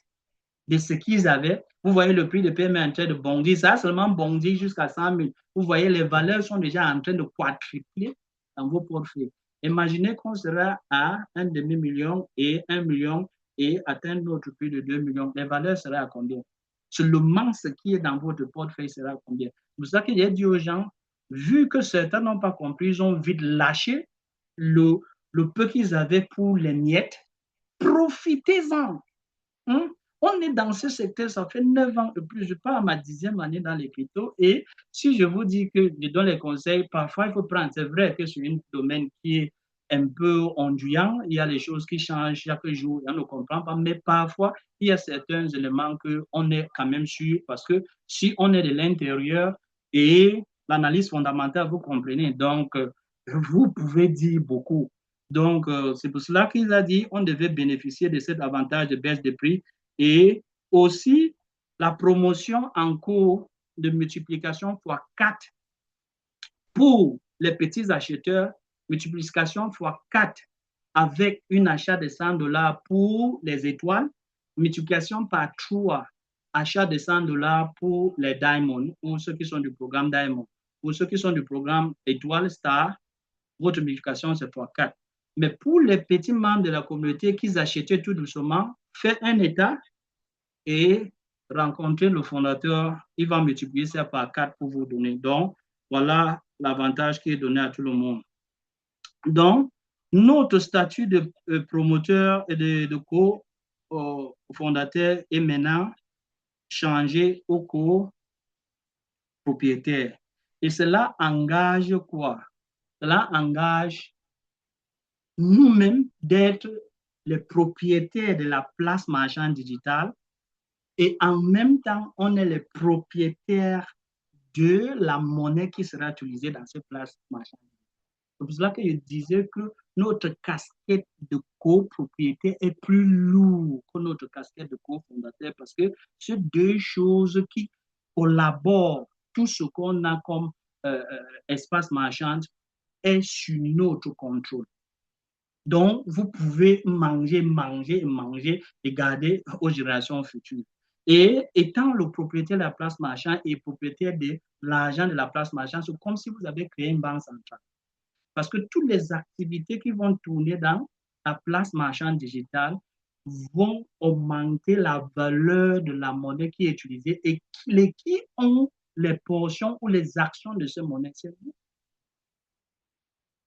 de ce qu'ils avaient. Vous voyez le prix de PME en train de bondir. Ça a seulement bondi jusqu'à 100 000. Vous voyez, les valeurs sont déjà en train de quadrupler dans vos portefeuilles. Imaginez qu'on sera à 1 demi-million et 1 million et atteindre notre prix de 2 millions. Les valeurs seraient à combien? Seulement ce qui est dans votre portefeuille sera à combien? C'est pour ça qu'il y a dit aux gens, vu que certains n'ont pas compris, ils ont vite lâché le peu qu'ils avaient pour les miettes. Profitez-en. Hein? On est dans ce secteur, ça fait 9 ans et plus. Je pars à ma 10e année dans les cryptos. Et si je vous dis que je donne les conseils, parfois il faut prendre. C'est vrai que c'est un domaine qui est un peu ondulant. Il y a les choses qui changent chaque jour. On ne comprend pas. Mais parfois, il y a certains éléments qu'on est quand même sûr. Parce que si on est de l'intérieur et l'analyse fondamentale, vous comprenez. Donc, vous pouvez dire beaucoup. Donc, c'est pour cela qu'il a dit qu'on devait bénéficier de cet avantage de baisse de prix et aussi la promotion en cours de multiplication x4 pour les petits acheteurs, multiplication x4 avec un achat de 100 $ pour les étoiles, multiplication par 3, achat de 100 $ pour les diamonds, ou ceux qui sont du programme diamond. Pour ceux qui sont du programme étoile star, votre multiplication c'est x4. Mais pour les petits membres de la communauté qui achetaient tout doucement, faites un état et rencontrez le fondateur. Il va multiplier ça par 4 pour vous donner. Donc, voilà l'avantage qui est donné à tout le monde. Donc, notre statut de promoteur et de co-fondateur est maintenant changé au co-propriétaire. Et cela engage quoi? Cela engage nous-mêmes d'être les propriétaires de la place marchande digitale et en même temps, on est les propriétaires de la monnaie qui sera utilisée dans cette place marchande. C'est pour cela que je disais que notre casquette de copropriété est plus lourde que notre casquette de cofondateur parce que c'est deux choses qui collaborent. Tout ce qu'on a comme espace marchand est sous notre contrôle. Donc, vous pouvez manger et garder aux générations futures. Et étant le propriétaire de la place marchande et propriétaire de l'argent de la place marchande, c'est comme si vous avez créé une banque centrale. Parce que toutes les activités qui vont tourner dans la place marchande digitale vont augmenter la valeur de la monnaie qui est utilisée et qui ont les portions ou les actions de cette monnaie. C'est vous.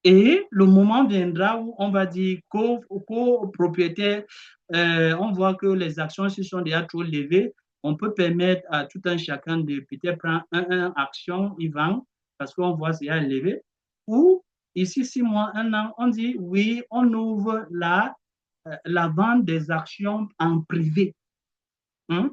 Et le moment viendra où on va dire copropriétaire, on voit que les actions se sont déjà trop levées, on peut permettre à tout un chacun de peut-être prendre un action, il vend, parce qu'on voit c'est élevé. Ou ici, 6 mois, 1 an, on dit oui, on ouvre la vente des actions en privé. Hein?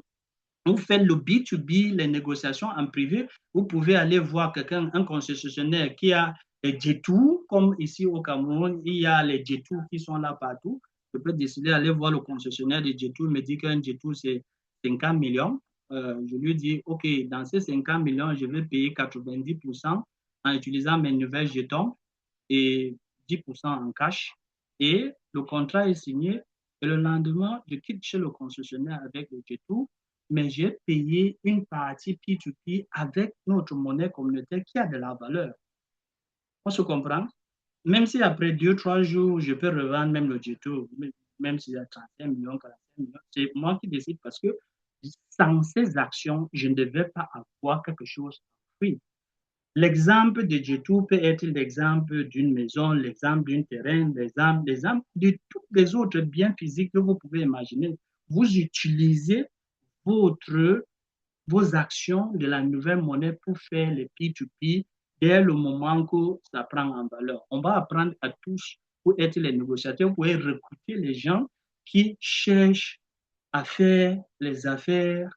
Vous faites le B2B, les négociations en privé. Vous pouvez aller voir quelqu'un, un concessionnaire qui a les J2, comme ici au Cameroun, il y a les J2 qui sont là partout. Je peux décider d'aller voir le concessionnaire de J2, il me dit qu'un J2 c'est 50 millions. Je lui dis, OK, dans ces 50 millions, je vais payer 90% en utilisant mes nouvelles jetons et 10% en cash. Et le contrat est signé. Et le lendemain, je quitte chez le concessionnaire avec le J2, mais j'ai payé une partie P2P avec notre monnaie communautaire qui a de la valeur. On se comprend? Même si après 2-3 jours, je peux revendre même le J2, même s'il y a 35 millions, 45 millions, c'est moi qui décide parce que sans ces actions, je ne devais pas avoir quelque chose free. L'exemple de J2 peut être l'exemple d'une maison, l'exemple d'un terrain, l'exemple de tous les autres biens physiques que vous pouvez imaginer. Vous utilisez vos actions de la nouvelle monnaie pour faire les P2P dès le moment que ça prend en valeur. On va apprendre à tous pour être les négociateurs, vous pouvez recruter les gens qui cherchent à faire les affaires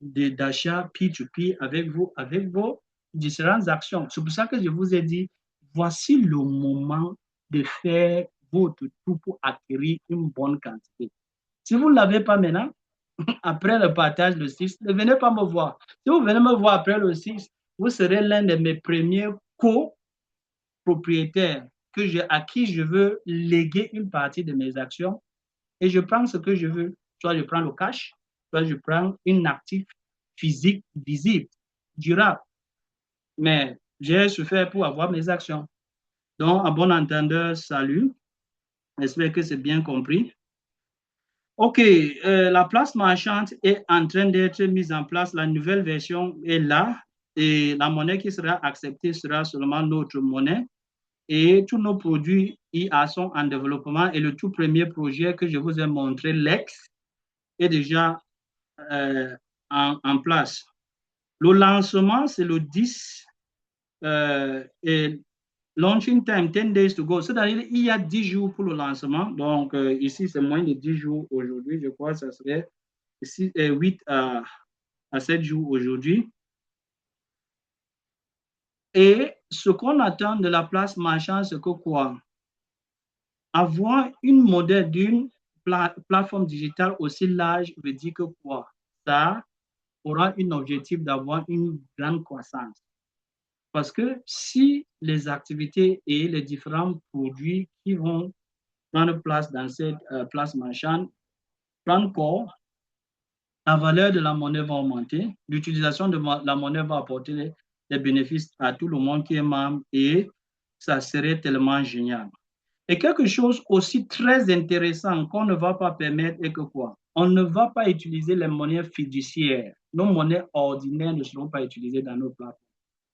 d'achat P2P avec vos différentes actions. C'est pour ça que je vous ai dit, voici le moment de faire votre tout pour acquérir une bonne quantité. Si vous ne l'avez pas maintenant, après le partage le 6, ne venez pas me voir. Si vous venez me voir après le 6, vous serez l'un de mes premiers copropriétaires à qui je veux léguer une partie de mes actions et je prends ce que je veux. Soit je prends le cash, soit je prends une actif physique visible, durable. Mais j'ai souffert pour avoir mes actions. Donc, à bon entendeur, salut. J'espère que c'est bien compris. OK, la place marchande est en train d'être mise en place. La nouvelle version est là et la monnaie qui sera acceptée sera seulement notre monnaie. Et tous nos produits IA sont en développement. Et le tout premier projet que je vous ai montré, Lex, est déjà en place. Le lancement, c'est le 10 et launching time, 10 days to go. C'est-à-dire il y a 10 jours pour le lancement. Donc, ici, c'est moins de 10 jours aujourd'hui. Je crois que ça serait 8 à 7 jours aujourd'hui. Et ce qu'on attend de la place marchande, c'est que quoi? Avoir une modèle d'une plateforme digitale aussi large veut dire que quoi? Ça aura un objectif d'avoir une grande croissance. Parce que si les activités et les différents produits qui vont prendre place dans cette place marchande prennent corps, la valeur de la monnaie va augmenter, l'utilisation de la monnaie va apporter des bénéfices à tout le monde qui est membre et ça serait tellement génial. Et quelque chose aussi très intéressant qu'on ne va pas permettre est que quoi? On ne va pas utiliser les monnaies fiduciaires. Nos monnaies ordinaires ne seront pas utilisées dans nos plateformes.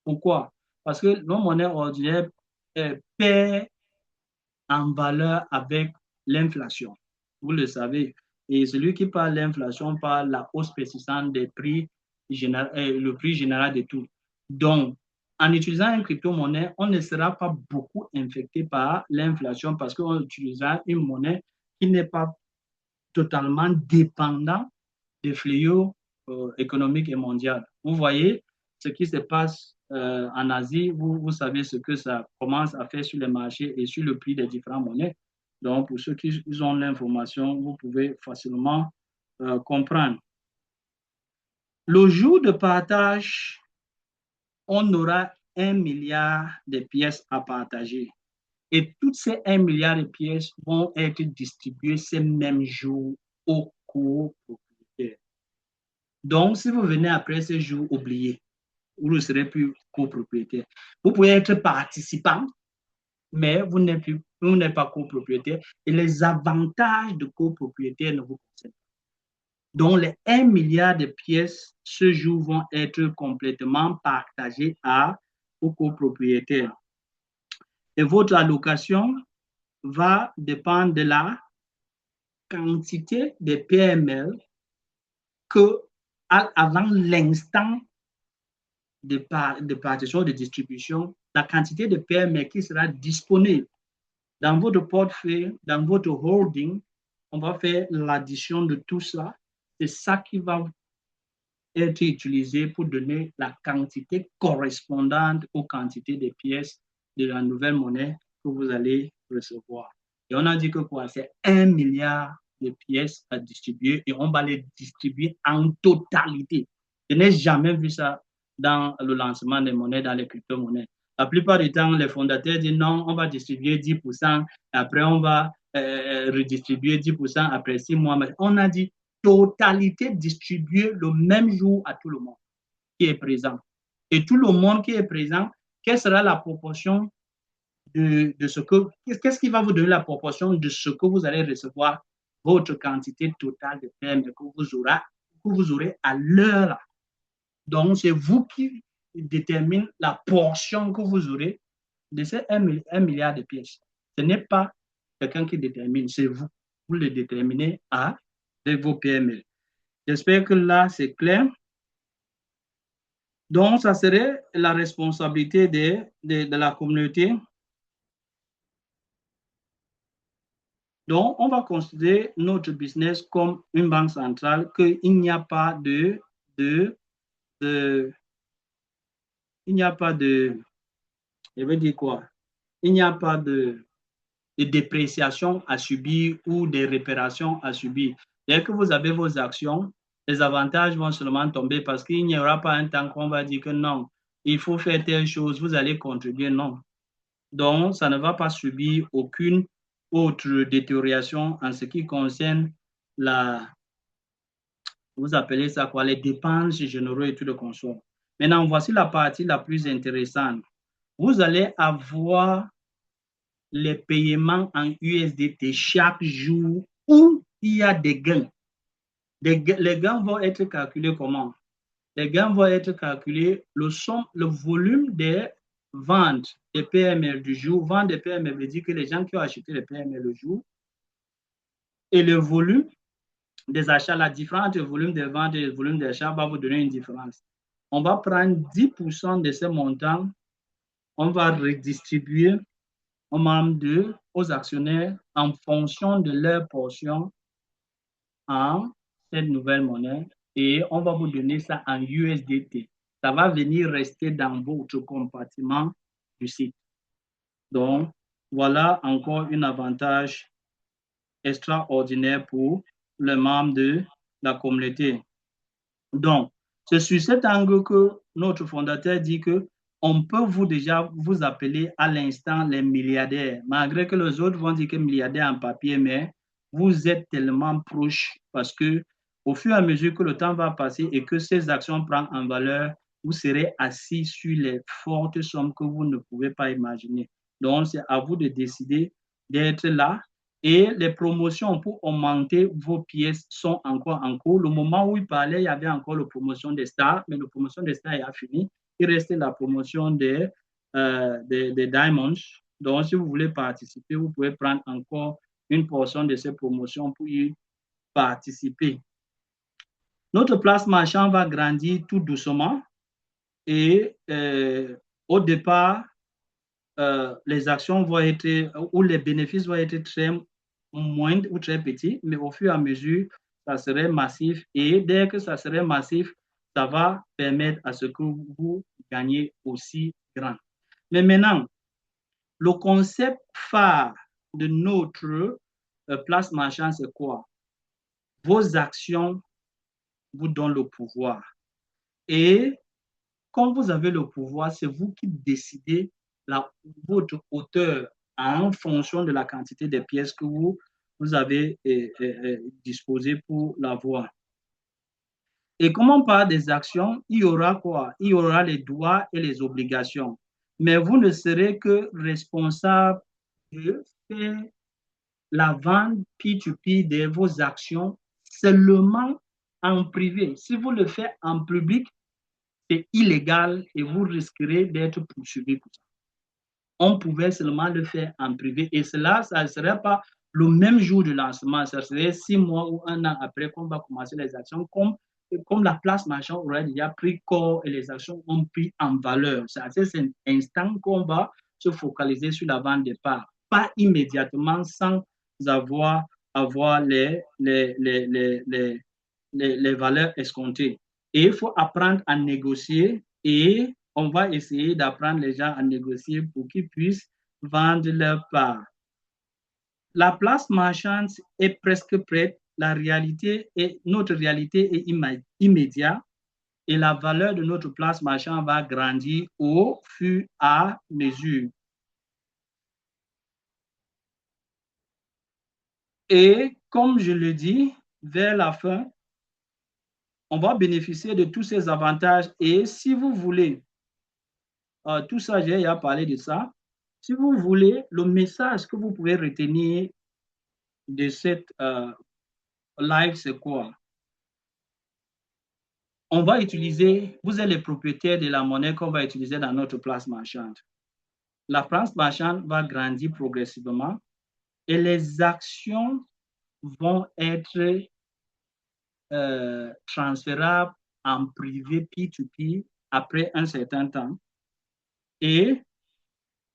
Pourquoi? Parce que nos monnaies ordinaires perdent en valeur avec l'inflation. Vous le savez. Et celui qui parle de l'inflation parle de la hausse persistante des prix, le prix général de tout. Donc, en utilisant une crypto-monnaie, on ne sera pas beaucoup infecté par l'inflation parce qu'on utilisera une monnaie qui n'est pas totalement dépendante des fléaux économiques et mondiaux. Vous voyez ce qui se passe en Asie, vous savez ce que ça commence à faire sur les marchés et sur le prix des différentes monnaies. Donc, pour ceux qui ont l'information, vous pouvez facilement comprendre. Le jour de partage, on aura 1 milliard de pièces à partager. Et toutes ces 1 milliard de pièces vont être distribuées ces mêmes jours aux copropriétaires. Donc, si vous venez après ces jours oubliés, vous ne serez plus copropriétaire. Vous pouvez être participant, mais vous n'êtes pas copropriétaire. Et les avantages de copropriétaire ne vous concernent pas. Donc, les 1 milliard de pièces ce jour vont être complètement partagées aux copropriétaires. Et votre allocation va dépendre de la quantité de PML que avant l'instant de partition, de distribution, la quantité de PME qui sera disponible dans votre portefeuille, dans votre holding, on va faire l'addition de tout ça. C'est ça qui va être utilisé pour donner la quantité correspondante aux quantités de pièces de la nouvelle monnaie que vous allez recevoir. Et on a dit que quoi? C'est 1 milliard de pièces à distribuer et on va les distribuer en totalité. Je n'ai jamais vu ça dans le lancement des monnaies, dans les crypto-monnaies. La plupart du temps, les fondateurs disent non, on va distribuer 10%, après on va redistribuer 10% après 6 mois. Mais on a dit totalité distribuée le même jour à tout le monde qui est présent. Et tout le monde qui est présent, quelle sera la proportion de ce que, qu'est-ce qui va vous donner la proportion de ce que vous allez recevoir, votre quantité totale de PME que vous aurez à l'heure. Donc, c'est vous qui détermine la portion que vous aurez de ces 1 milliard de pièces. Ce n'est pas quelqu'un qui détermine, c'est vous. Vous le déterminez avec vos PME. J'espère que là, c'est clair. Donc, ça serait la responsabilité de la communauté. Donc, on va considérer notre business comme une banque centrale, qu'il n'y a pas il n'y a pas de, je veux dire quoi? Il n'y a pas de dépréciation à subir ou des réparations à subir. Dès que vous avez vos actions, les avantages vont seulement tomber parce qu'il n'y aura pas un temps qu'on va dire que non, il faut faire telle chose, vous allez contribuer, non. Donc, ça ne va pas subir aucune autre détérioration en ce qui concerne vous appelez ça quoi, les dépenses généraux et tout de consommation. Maintenant, voici la partie la plus intéressante. Vous allez avoir les paiements en USDT chaque jour où il y a des gains. Les gains vont être calculés comment? Les gains vont être calculés le volume des ventes des PME du jour. Vente des PME veut dire que les gens qui ont acheté les PME le jour et le volume des achats, la différence entre le volume des ventes et le volume des achats va vous donner une différence. On va prendre 10% de ces montants, on va redistribuer aux membres aux actionnaires en fonction de leur portion en cette nouvelle monnaie et on va vous donner ça en USDT. Ça va venir rester dans votre compartiment du site. Donc, voilà encore un avantage extraordinaire pour les membres de la communauté. Donc, c'est sur cet angle que notre fondateur dit que on peut déjà vous appeler à l'instant les milliardaires, malgré que les autres vont dire que milliardaires en papier, mais vous êtes tellement proches parce que au fur et à mesure que le temps va passer et que ces actions prennent en valeur, vous serez assis sur les fortes sommes que vous ne pouvez pas imaginer. Donc, c'est à vous de décider d'être là. Et les promotions pour augmenter vos pièces sont encore en cours. Le moment où il parlait, il y avait encore la promotion des stars, mais la promotion des stars est finie. Il restait la promotion des diamonds. Donc, si vous voulez participer, vous pouvez prendre encore une portion de ces promotions pour y participer. Notre place marchande va grandir tout doucement et au départ, les actions vont être, ou les bénéfices vont être très moindres ou très petits, mais au fur et à mesure, ça serait massif. Et dès que ça serait massif, ça va permettre à ce que vous gagnez aussi grand. Mais maintenant, le concept phare de notre place marchande, c'est quoi? Vos actions vous donnent le pouvoir. Et quand vous avez le pouvoir, c'est vous qui décidez votre hauteur en fonction de la quantité de pièces que vous avez disposées pour l'avoir. Et comme on parle des actions, il y aura quoi? Il y aura les droits et les obligations. Mais vous ne serez que responsable de faire la vente P2P de vos actions seulement en privé. Si vous le faites en public, c'est illégal et vous risquerez d'être poursuivi pour ça. On pouvait seulement le faire en privé et cela, ça ne serait pas le même jour de lancement, ça serait 6 mois ou 1 an après qu'on va commencer les actions, comme comme la place marchande aurait déjà pris corps et les actions ont pris en valeur. C'est à cet instant qu'on va se focaliser sur la vente des parts, pas immédiatement sans avoir les valeurs escomptées. Et il faut apprendre à négocier et on va essayer d'apprendre les gens à négocier pour qu'ils puissent vendre leurs parts. La place marchande est presque prête. Notre réalité est immédiate et la valeur de notre place marchande va grandir au fur et à mesure. Et comme je le dis, vers la fin, on va bénéficier de tous ces avantages. Et si vous voulez, tout ça, j'ai déjà parlé de ça. Si vous voulez, le message que vous pouvez retenir de cette live, c'est quoi? On va utiliser, vous êtes les propriétaires de la monnaie qu'on va utiliser dans notre place marchande. La place marchande va grandir progressivement et les actions vont être transférables en privé P2P après un certain temps. Et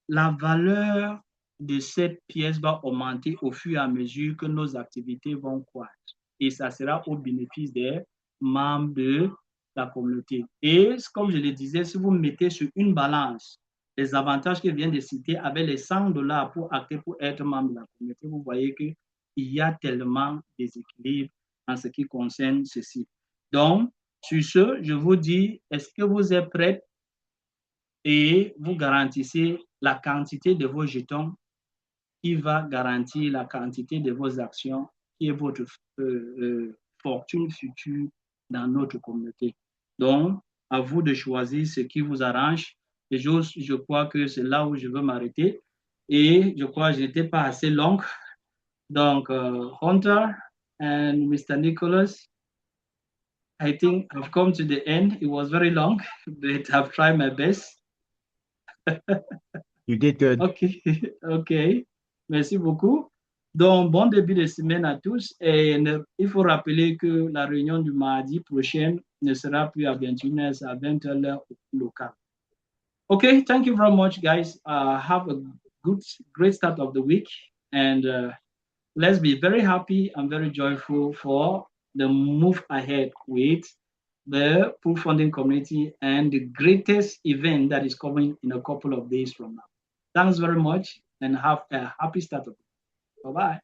la valeur de cette pièce va augmenter au fur et à mesure que nos activités vont croître. Et ça sera au bénéfice des membres de la communauté. Et comme je le disais, si vous mettez sur une balance les avantages que je viens de citer avec les $100 pour acter pour être membre de la communauté, vous voyez qu'il y a tellement déséquilibre en ce qui concerne ceci. Donc, sur ce, je vous dis, est-ce que vous êtes prêts et vous garantissez la quantité de vos jetons qui va garantir la quantité de vos actions qui est votre fortune future dans notre communauté. Donc, à vous de choisir ce qui vous arrange. Et je crois que c'est là où je veux m'arrêter. Et je crois que je n'étais pas assez long. Donc, Hunter and Mr. Nicholas, I think I've come to the end. It was very long, but I've tried my best. You did good. OK, OK. Merci beaucoup. Donc, bon début de semaine à tous. Et il faut rappeler que la réunion du mardi prochain ne sera plus à 21h, c'est à 20h l'heure locale. OK, thank you very much, guys. Have a great start of the week. And let's be very happy and very joyful for the move ahead with the Pool Funding Community and the greatest event that is coming in a couple of days from now. Thanks very much and have a happy start. Bye-bye.